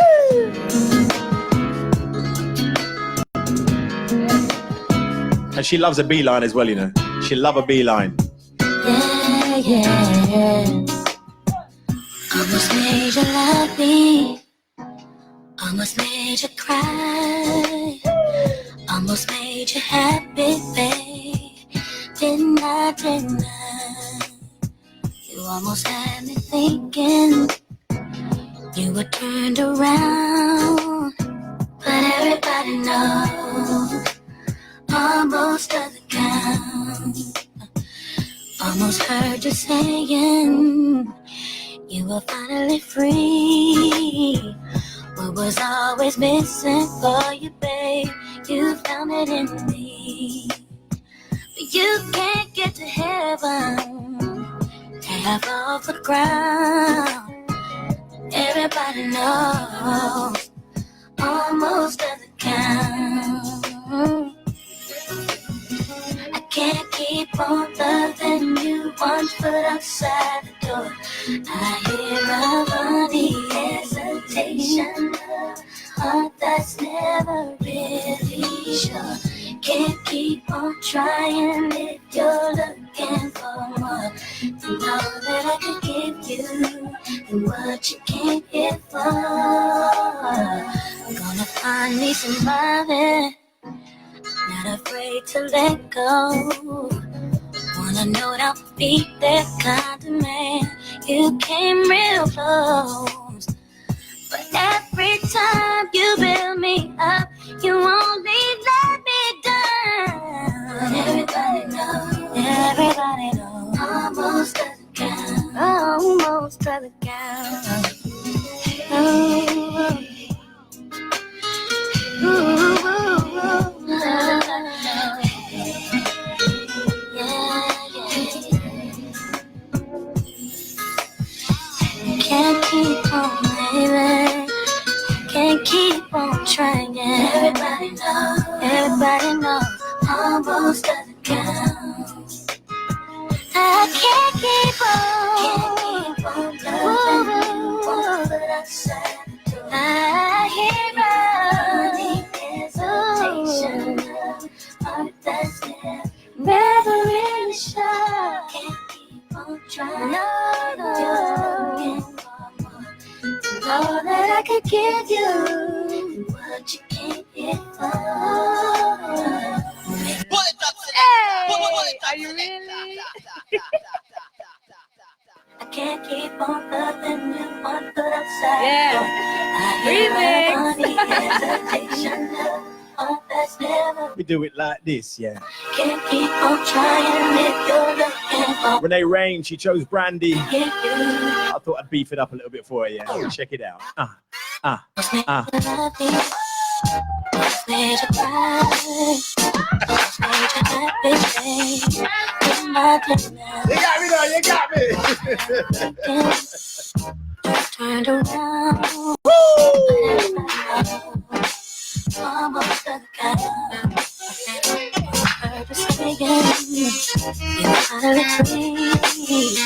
And she loves a beeline as well, you know. She love a beeline. Yeah, yeah. Almost made you love me. Almost made you cry. Almost made you happy, babe. Didn't I? You almost had me thinking you were turned around. But everybody knows almost doesn't count. Almost heard you saying you were finally free. What was always missing for you, babe, you found it in me. But you can't get to heaven, half off the ground. Everybody knows almost doesn't count. I can't keep on loving you, 1 foot outside the door. I hear a funny hesitation, a heart that's never really sure. Can't keep on trying if you're looking for more than all that I could give you and what you came here for. I'm gonna find me somebody not afraid to let go. Wanna know that I'll be that kind of man. You came real close, but every time you build me up, you only let me down. But everybody knows, almost doesn't count. Almost doesn't count. Oh. Can't keep on, baby. Can't keep on trying. Everybody knows, almost doesn't count. I can't keep on loving, but outside the door. I hear hesitation, heart that's never really sure. Can't keep on trying. No. All that I could give you, what you came here for. Hey, are you really? I can't keep on loving you, 1 foot outside. Yeah. We do it like this, yeah. Can't keep on trying if you're looking for. Renae Rain, she chose Brandy. You. I thought I'd beef it up a little bit for her, yeah. Check it out. Made you cry. Made you happy, babe. You got me. Turned around. Almost the kind. Heard you saying you finally free.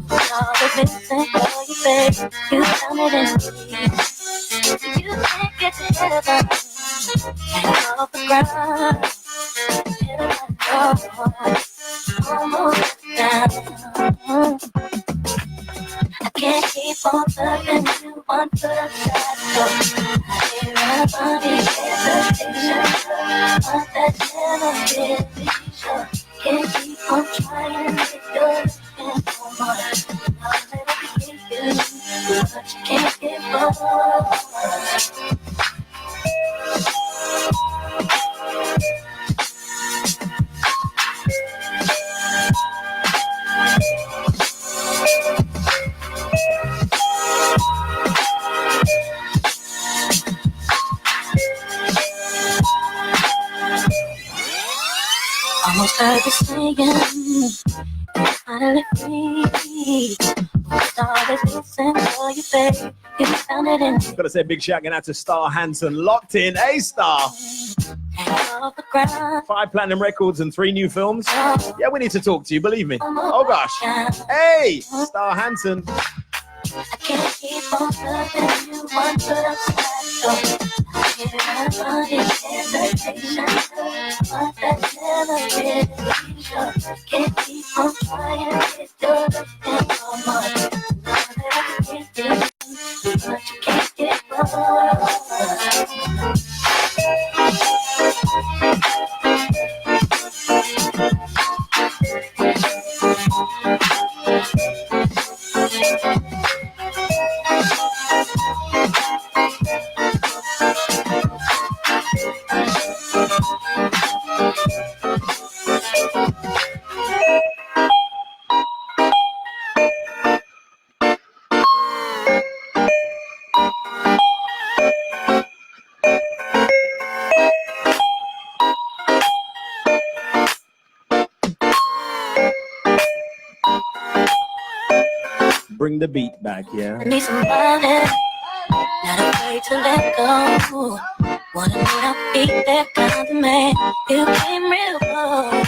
All the missing for you, babe. You found it in me. You can't get to heaven. Can't off the ground. Almost down. I can't keep on loving you, 1 foot outside the door. I hear a funny hesitation, heart that's never really sure. Can't keep on trying if you're looking for more. I'll never give you what you can't give for. Almost heard you saying, finally free. Almost always listen for you, babe. You found it in Gotta say big shout out to Star Hansen, locked in. Hey, Star. off the ground. 5 platinum records and 3 new films. Yeah, we need to talk to you, believe me. Oh gosh. Hey, Star Hansen. I can't keep on loving you one foot outside. So I give it up on this hesitation. But that's never been sure. Can't keep on trying to do the thing no more. Know that I can't do it, but you can't get bored. Bring the beat back, yeah. I need somebody, not afraid to let go. Wanna know I'll be that kind of man. You came real close.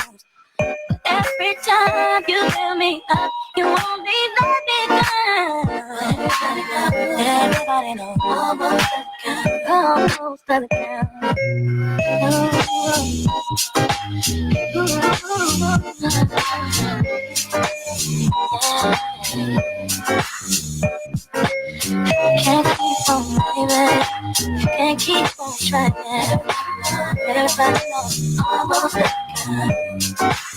But every time you fill me up, you won't leave let me down. Everybody knows, almost at the count, almost at the count. Can't keep on moving, can't keep on trying. Everybody knows, almost at the count.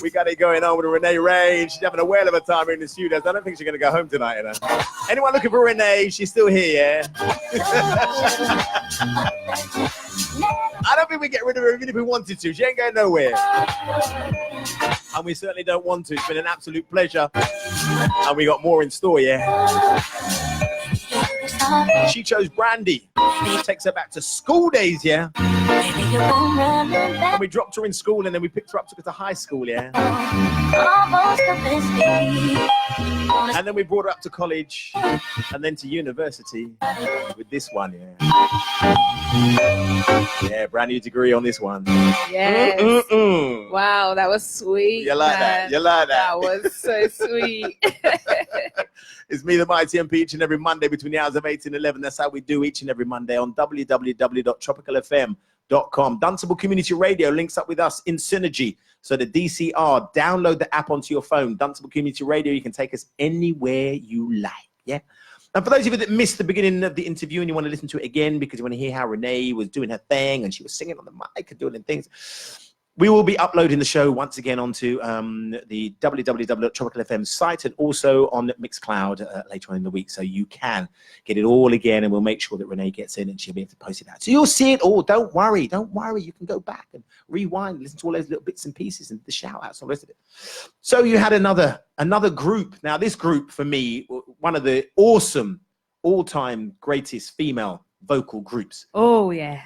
We got it going on with Renae Rain. She's having a whale of a time in the studios. I don't think she's going to go home tonight, you know. Anyone looking for Renae? She's still here, yeah? I don't think we get rid of her even if we wanted to. She ain't going nowhere. And we certainly don't want to. It's been an absolute pleasure. And we got more in store, yeah? She chose Brandy. Takes her back to school days, yeah? And we dropped her in school and then we picked her up, took her to high school, yeah? And then we brought her up to college and then to university with this one, yeah? Yeah, brand new degree on this one. Yes. Wow, that was sweet. You like that? You like that? That was so sweet. It's me, the Mighty MP, each and every Monday between the hours of 8 and 11. That's how we do each and every Monday on www.tropicalfm.com. Dunstable Community Radio links up with us in synergy. So the DCR, download the app onto your phone. Dunstable Community Radio, you can take us anywhere you like, yeah? And for those of you that missed the beginning of the interview and you want to listen to it again because you want to hear how Renae was doing her thing and she was singing on the mic and doing things, we will be uploading the show once again onto the www.tropicalfm site and also on Mixcloud later on in the week. So you can get it all again and we'll make sure that Renae gets in and she'll be able to post it out. So you'll see it all. Don't worry. Don't worry. You can go back and rewind, listen to all those little bits and pieces and the shout outs and the rest of it. So you had another group. Now this group for me, one of the awesome all-time greatest female vocal groups. Oh, yeah.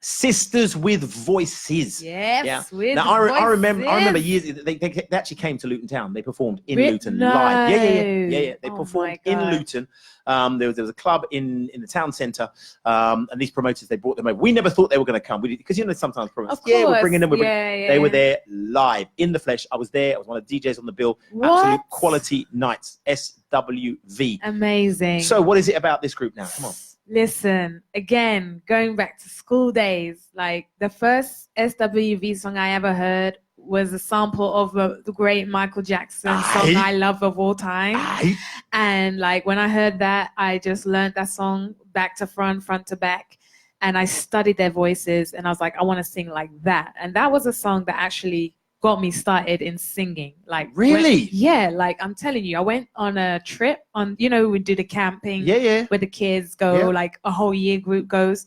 Sisters with Voices. Yes, yeah. with Now I remember voices. years they actually came to Luton Town. They performed in Luton live. Yeah. They performed in Luton. There was a club in the town centre, and these promoters, they brought them over. We never thought they were going to come because you know sometimes promoters, we're bringing them. They were there live in the flesh. I was there. I was one of the DJs on the bill. What? Absolute quality nights. SWV. Amazing. So what is it about this group now? Come on. Listen, again, going back to school days, like the first SWV song I ever heard was a sample of the great Michael Jackson song I Love of All Time. And like when I heard that, I just learned that song back to front to back. And I studied their voices and I was like, I want to sing like that. And that was a song that actually got me started in singing. Like really? Like I'm telling you, I went on a trip on, we do the camping where the kids go, like a whole year group goes.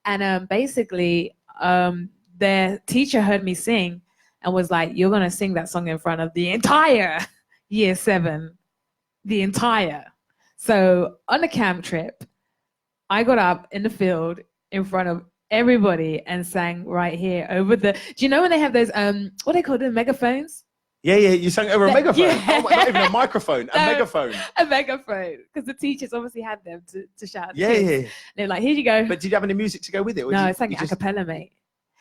And basically their teacher heard me sing and was like, you're going to sing that song in front of the entire year 7, the entire. So on the camp trip, I got up in the field in front of everybody and sang right here over the, do you know when they have those what do they call them, megaphones? Yeah, you sang over a megaphone. Yeah. Oh, not even a microphone, a No. megaphone. A megaphone, because the teachers obviously had them to shout at the Yeah, kids. yeah. They're like, here you go. But did you have any music to go with it? Or No, did I sang you it a cappella, mate.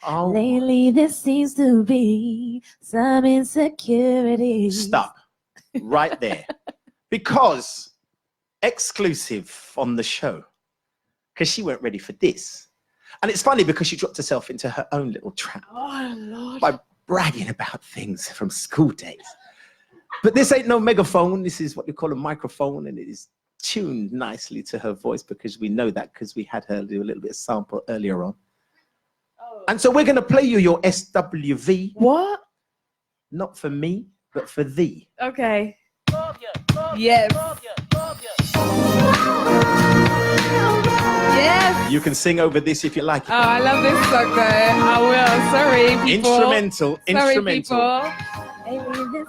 Oh, Lately, there seems to be some insecurity. stop right there. Because exclusive on the show, because she weren't ready for this. And it's funny because she dropped herself into her own little trap Oh, Lord. by bragging about things from school days. But this ain't no megaphone. This is what you call a microphone, and it is tuned nicely to her voice because we know that because we had her do a little bit of sample earlier on. Oh. And so we're going to play you your SWV, What? not for me, but for thee. Okay. Yes. Yes. You can sing over this if you like it. Oh, I love this song though. I will. Sorry, people. Instrumental, Sorry, instrumental. people. Lately, this,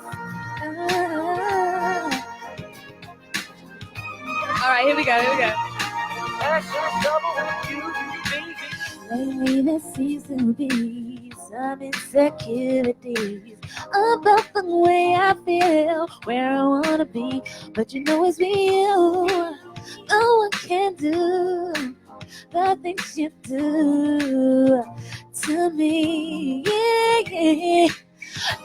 All right, here we go. lately, there seems to be some insecurities about the way I feel, where I wanna be, but you know it's real. No one can do the things you do to me. Yeah.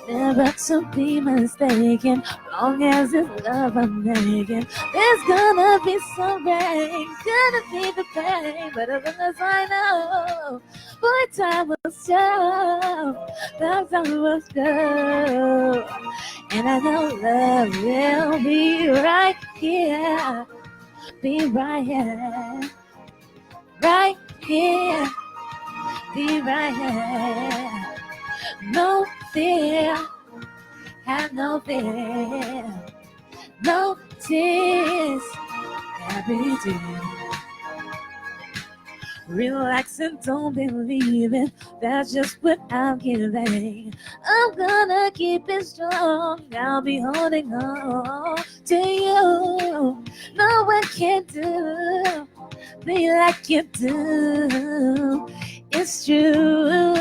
Never to be mistaken, long as it's love I'm making. There's gonna be some rain, gonna be the pain, but as long as I know, boy, time will show, the time will show. And I know love will be right here, be right here, right here, be right here. No fear, have no fear, no tears, happy tears. Relax and don't believe it, that's just what I'm giving. I'm gonna keep it strong, I'll be holding on to you. No one can do me like you do, it's true.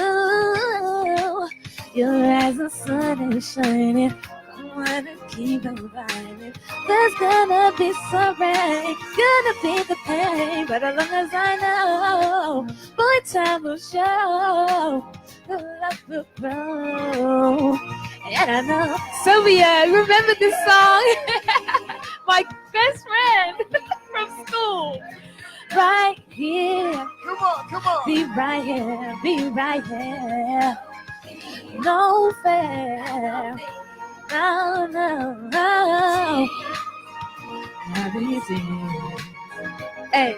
Your eyes are sun is shining, I wanna keep on riding. There's gonna be some rain, gonna be the pain, but as long as I know, boy, time will show, the love will grow. And I know. Sylvia, remember this song? My best friend from school. Right here, Come on. be right here, be right here. No fair, no, no, no. A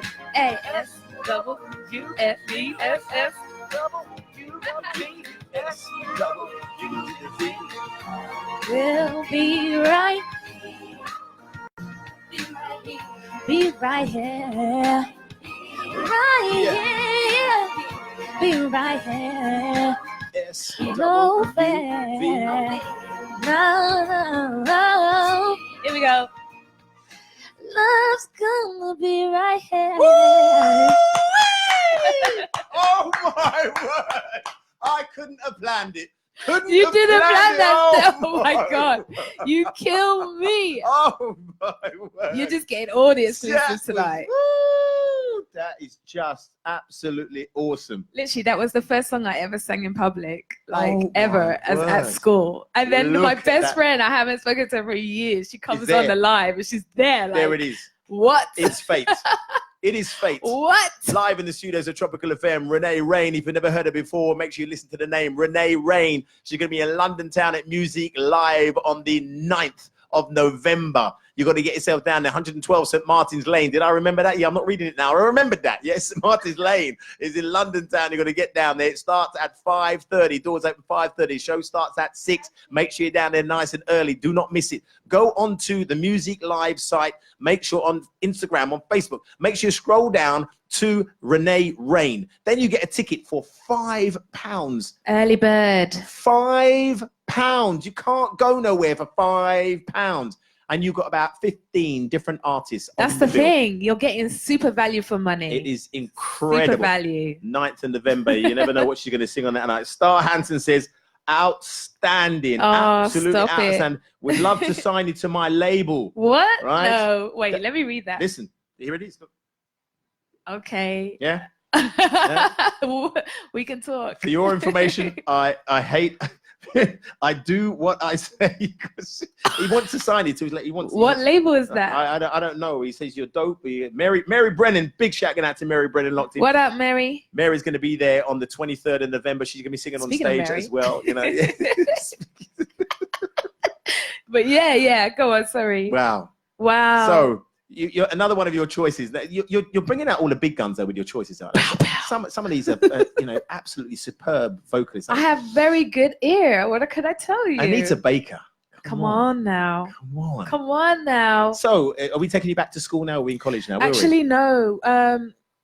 S double U F E S S. We'll be right, be right here, right here, be right here. Yes. No fair, no, no, no. Here we go. Love's gonna be right here. Oh my word! I couldn't have planned it. You didn't plan that. Oh Oh my God. You kill me. Oh my word! You're just getting all the That exclusives was- tonight. woo, that is just absolutely awesome. Literally, that was the first song I ever sang in public, like Oh ever, my at word. school. And then Look my at best that. friend, I haven't spoken to her for years. She comes there. on the live and she's there. Like, There it is. What? It's fate. It is fate. What? Live in the studios of Tropical FM, Renae Rain. If you've never heard her before, make sure you listen to the name, Renae Rain. She's going to be in London Town at Music Live on the 9th of November. You've got to get yourself down there, 112 St. Martin's Lane. Did I remember that? Yeah, I'm not reading it now. I remembered that. Yes, St. Martin's Lane is in London Town. You've got to get down there. It starts at 5:30. Doors open 5:30. Show starts at 6. Make sure you're down there nice and early. Do not miss it. Go onto the Music Live site. Make sure on Instagram, on Facebook, make sure you scroll down to Renae Rain. Then you get a ticket for £5. Early bird. £5. You can't go nowhere for £5. And you've got about 15 different artists. That's on the bill. thing. You're getting super value for money. It is super incredible. value. 9th of November. You never know what she's going to sing on that night. Star Hansen says, Outstanding. Oh, Absolutely stop it. outstanding. Would love to sign you to my label. What? Right? No. Wait, let me read that. Listen, here it is. Okay. Yeah. We can talk. For your information, I hate. I do what I say. He wants to sign it. So he wants. What label is that? I don't know. He says you're dope. Mary Brennan. Big shout out to Mary Brennan locked in. What up, Mary? Mary's going to be there on the 23rd of November. She's going to be singing Speaking on of stage Mary. as well. You know. But yeah. Go on. Sorry. Wow. So you're another one of your choices. You're bringing out all the big guns there with your choices. Some of these are absolutely superb vocalists. I have very good ear. What could I tell you? Anita Baker. Come on now. Come on. So are we taking you back to school now? Or are we in college now? Actually, no.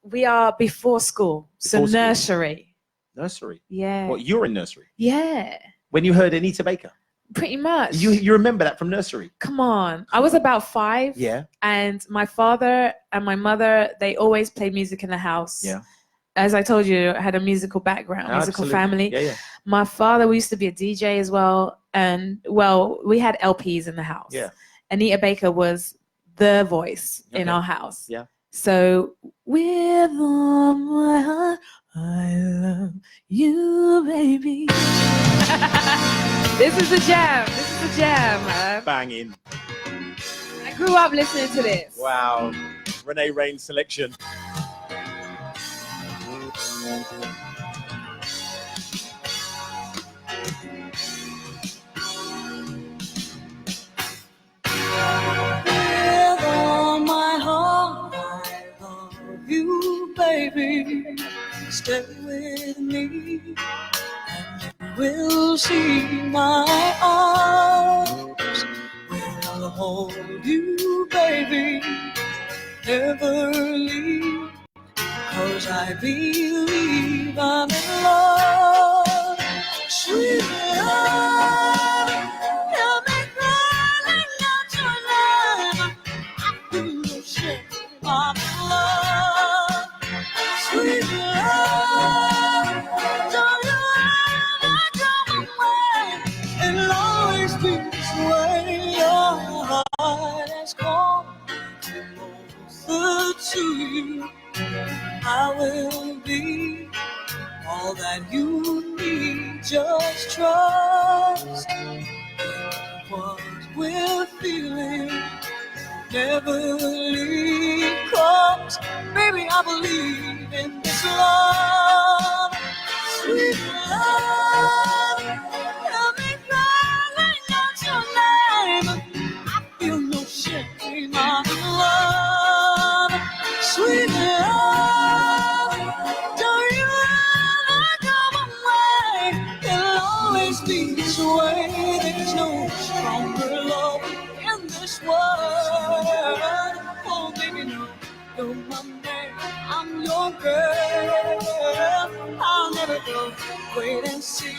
We are before school. So Before school. nursery. Nursery. Yeah. What, you're in nursery? Yeah. When you heard Anita Baker? Pretty much. You remember that from nursery? Come on. I was about 5. Yeah. And my father and my mother, they always played music in the house. Yeah. As I told you, I had a musical background, musical family. Yeah. My father, we used to be a DJ as well. And, well, we had LPs in the house. Yeah. Anita Baker was the voice in our house. Yeah. So, with all my heart, I love you, baby. This is a jam. Man. Banging. I grew up listening to this. Wow. Renae Rain selection. With all my heart, I love you, baby. Stay with me, and you will see my arms. Will hold you, baby. Never leave, 'cause I believe I'm in love. Sweet love, help me crawling out your love. I feel no shame, I'm in love. Sweet love, don't you ever come away. It'll always be this way. Your heart has gone closer to you. I will be all that you need. Just trust in what we're feeling. Never leave, 'cause baby, I believe in this love. Sweet love, help me crawling out your name. I feel no shame, I'm in love. Sweet love, don't you ever come away. It'll always be this way. There's no stronger love in this world. Oh, baby, no, you're my man, I'm your girl. I'll never go. Wait and see,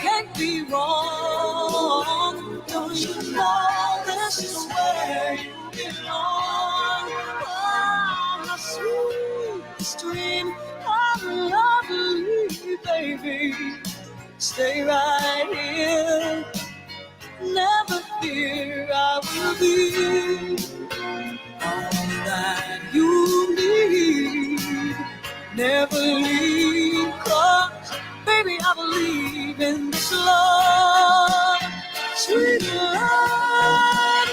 can't be wrong. Don't you know this is where you belong? Oh, the sweetest dream of lovely, baby. Stay right here. Never fear, I will be all that you need. Never leave, 'cause baby, I believe in this love. Sweet love,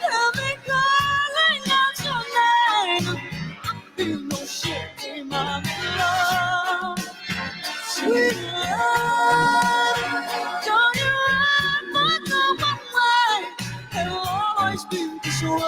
help me calling out your name. I feel no shame, I'm in love. Sweet love, don't you ever come away. It'll always be this way.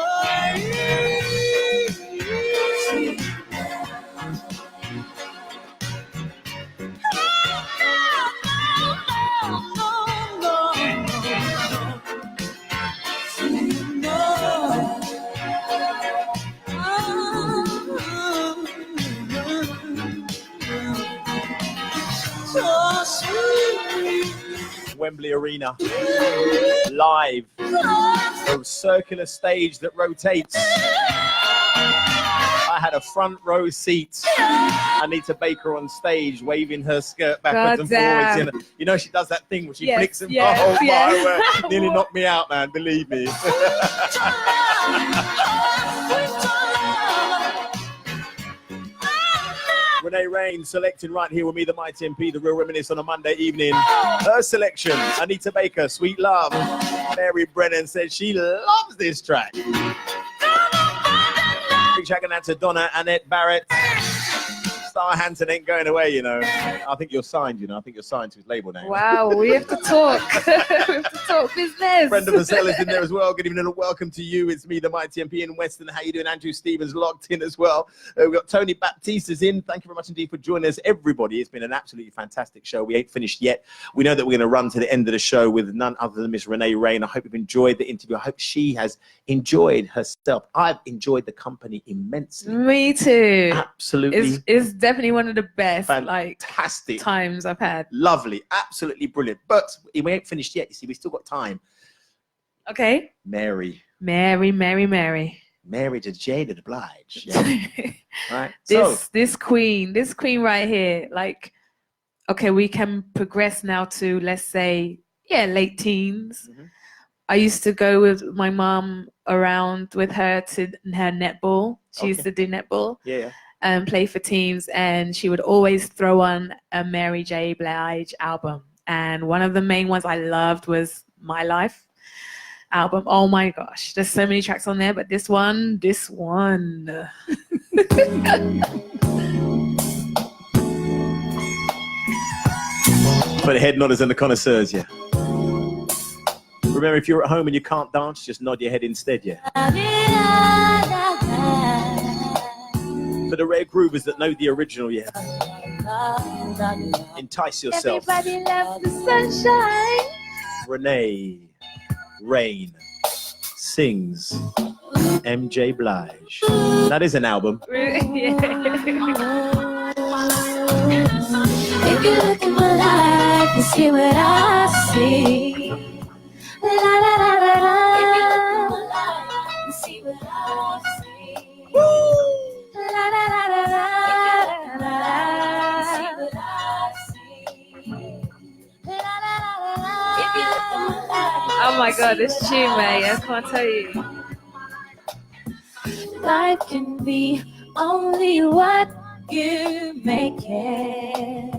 Sweet Wembley Arena, live, a circular stage that rotates. I had a front row seat. Anita Baker on stage, waving her skirt backwards and forwards. You know, she does that thing where she flicks them. Oh my word! Nearly knocked me out, man. Believe me. Renae Rain selecting right here with me, the Mighty MP, the Real Reminisce on a Monday evening. Her selection, Anita Baker, Sweet Love. Mary Brennan says she loves this track. Big shout out to Donna, Annette Barrett. Star Hansen ain't going away, you know. I think you're signed, you know. I think you're signed to his label name. Wow, we have to talk. We have to talk business. Brenda Vassell is in there as well. Good evening and welcome to you. It's me, the Mighty MP in Weston. How you doing? Andrew Stevens locked in as well. We've got Tony Baptista's in. Thank you very much indeed for joining us, everybody. It's been an absolutely fantastic show. We ain't finished yet. We know that we're going to run to the end of the show with none other than Miss Renae Rain. I hope you've enjoyed the interview. I hope she has enjoyed herself. I've enjoyed the company immensely. Me too. Absolutely. It's definitely one of the best fantastic times I've had. Lovely, absolutely brilliant. But we ain't finished yet. You see, we still got time. Okay. Mary to Jada to Blige. Yeah. Right. This queen right here. Like, okay, we can progress now to, let's say, late teens. Mm-hmm. I used to go with my mom around with her to her netball. She used to do netball. Yeah. And play for teams, and she would always throw on a Mary J. Blige album. And one of the main ones I loved was My Life album. Oh my gosh, there's so many tracks on there, but this one. For the head nodders and the connoisseurs, yeah. Remember, if you're at home and you can't dance, just nod your head instead, yeah. For the rare groovers that know the original, yeah. Entice yourself. Everybody loves the sunshine. Renae Rain sings MJ Blige. That is an album. If you look at my life, you see what I see. La la la la la. If you look at my life, you see what I see. La la la la la. See what I see. La la la la la. If you look at my life. Oh my god, this tune, mate. I can't tell you. Life can be only what you make it.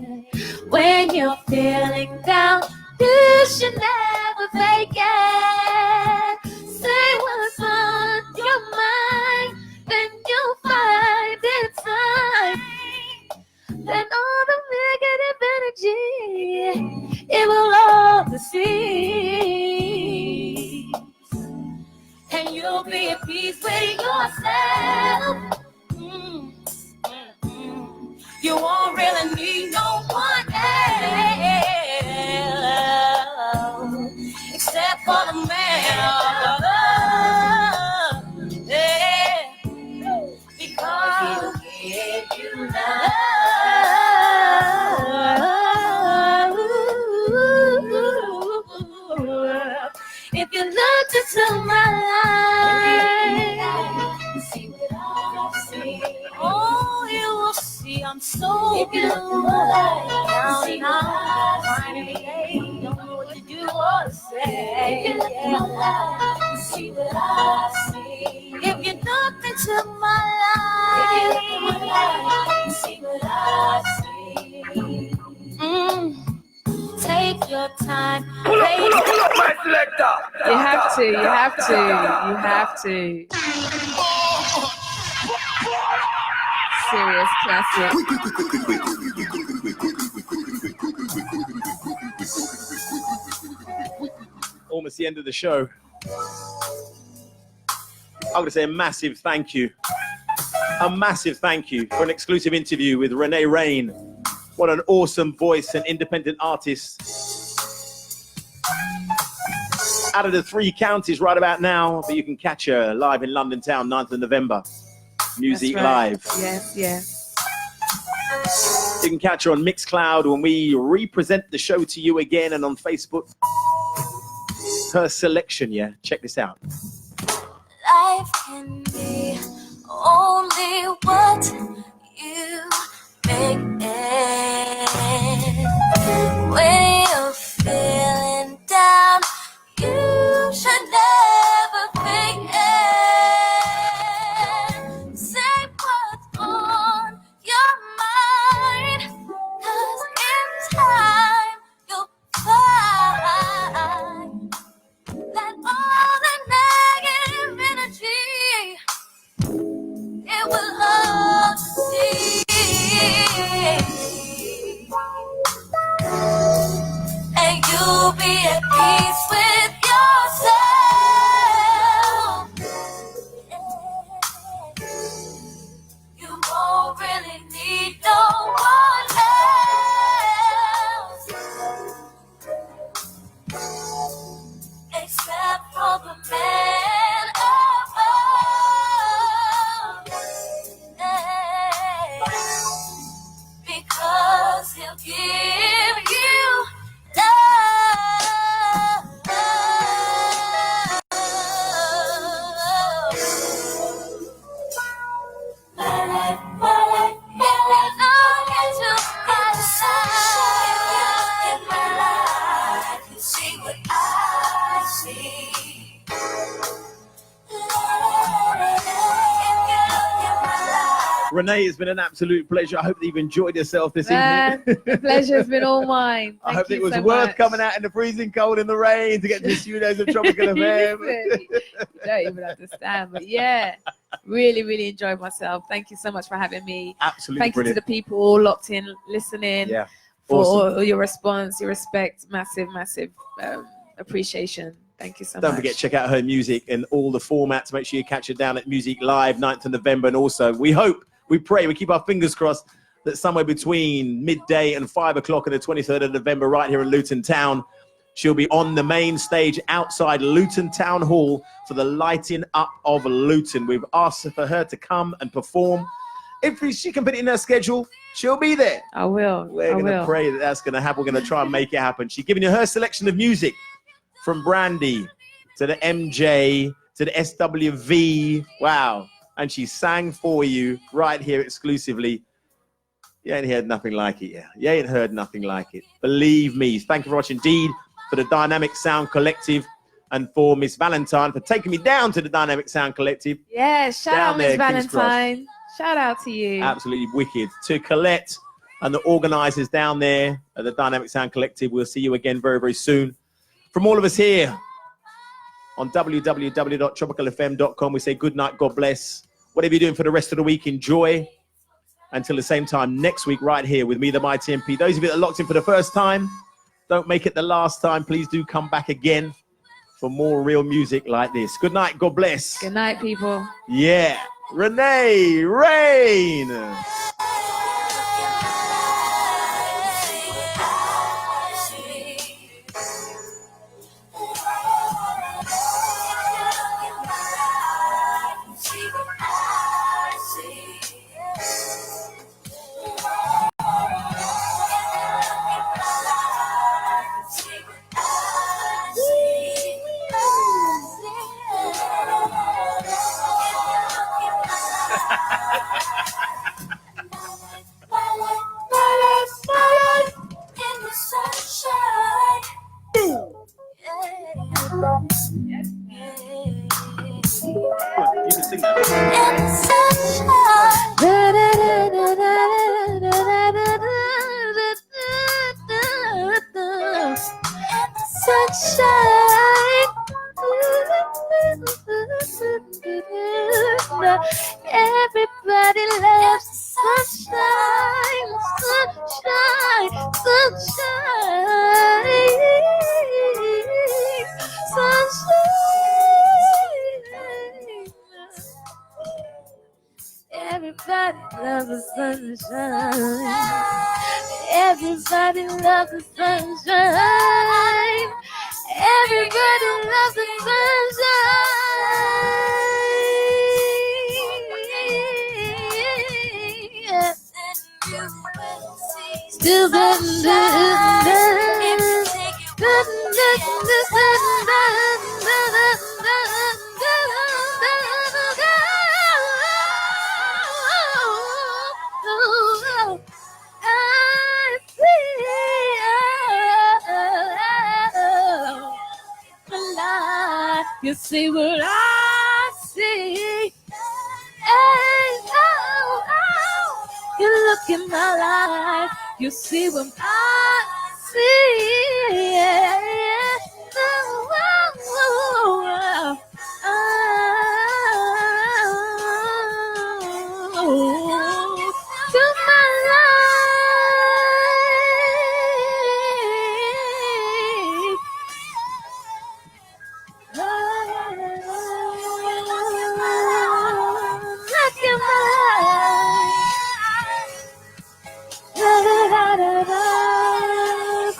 When you're feeling down, you should never fake it. Say what's on your mind, then you'll find it's time. Then all the negative energy, it will all deceive. And you'll be at peace with yourself. You won't really need no one else except for the man. Yeah. Because he'll give you love. If you looked into my life, see what I see. Oh, you will see I'm so if you look into my life, see what I see. Don't know what to do or to say. If you look into my life, see what I see. If you look into my life, see what I see. Take your time. Pull up, my selector. You have to. Serious classic. Almost the end of the show. I'm going to say a massive thank you. A massive thank you for an exclusive interview with Renae Rain. What an awesome voice and independent artist. Out of the 3 counties right about now, but you can catch her live in London town, 9th of November. Music Live. Yes. You can catch her on Mixcloud when we represent the show to you again, and on Facebook. Her selection, yeah. Check this out. Life can be only what you make it. When you're feeling down, you should never fake it. Say what's on your mind, 'cause in time you'll find that all the negative energy, it will love to see. And you'll be at peace with yourself. You won't really need no one else, except for the man above. Because he'll give you love. My life, look into my side. In my life, you see what I see. Renae, it's been an absolute pleasure. I hope that you've enjoyed yourself this Man, evening. the pleasure's been all mine. I Thank hope you it was so worth much. coming out in the freezing cold in the rain to get to the studios of Tropical FM. Listen, you don't even understand, but yeah, really, really enjoyed myself. Thank you so much for having me. Absolutely Thank you brilliant. to the people all locked in, listening, Yeah, for awesome. all your response, your respect, massive, massive appreciation. Thank you so Don't much. forget, check out her music in all the formats. Make sure you catch her down at Music Live, 9th of November. And also, we hope, we pray, we keep our fingers crossed that somewhere between midday and 5 o'clock on the 23rd of November, right here in Luton Town, she'll be on the main stage outside Luton Town Hall for the lighting up of Luton. We've asked for her to come and perform. If she can put it in her schedule, she'll be there. I will. We're I going to will. pray that that's going to happen. We're going to try and make it happen. She's giving you her selection of music, from Brandy to the MJ to the SWV. Wow. And she sang for you right here exclusively. You ain't heard nothing like it yet. You ain't heard nothing like it. Believe me. Thank you very much indeed for the Dynamic Sound Collective and for Ms Valentine for taking me down to the Dynamic Sound Collective. Yeah, shout Down out Ms there, King's Cross. Valentine. Shout out to you. Absolutely wicked. To Colette and the organisers down there at the Dynamic Sound Collective, we'll see you again very, very soon. From all of us here on www.tropicalfm.com, we say good night, God bless. Whatever you're doing for the rest of the week, enjoy. Until the same time next week, right here with me, the Mighty MP. Those of you that are locked in for the first time, don't make it the last time. Please do come back again for more real music like this. Good night, God bless. Good night, people. Yeah, Renae Rain. You can sing that. Everybody loves sunshine, sunshine, sunshine, sunshine. Everybody loves the sunshine. Everybody loves the sunshine. Everybody loves the sunshine. You see what I see. Hey, oh, oh. You look in my life. You see what I see. Yeah, yeah. Oh, oh, oh, oh. To my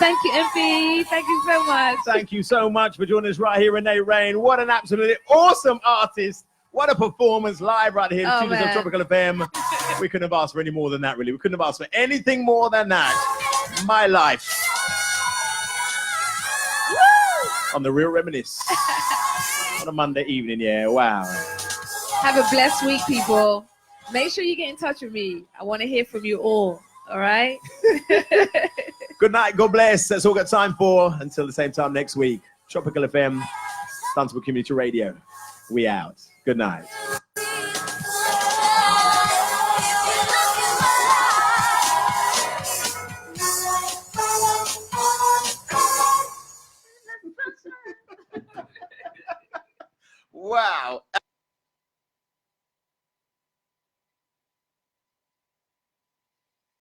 Thank you, MP. Thank you so much. Thank you so much for joining us right here, Renae Rain. What an absolutely awesome artist. What a performance live right here in the studios of Tropical FM. We couldn't have asked for any more than that, really. We couldn't have asked for anything more than that. My life. On the Real Reminisce. On a Monday evening, yeah, wow. Have a blessed week, people. Make sure you get in touch with me. I want to hear from you all right? Good night, God bless. That's all we've got time for. Until the same time next week. Tropical FM, Dunstable Community Radio. We out. Good night.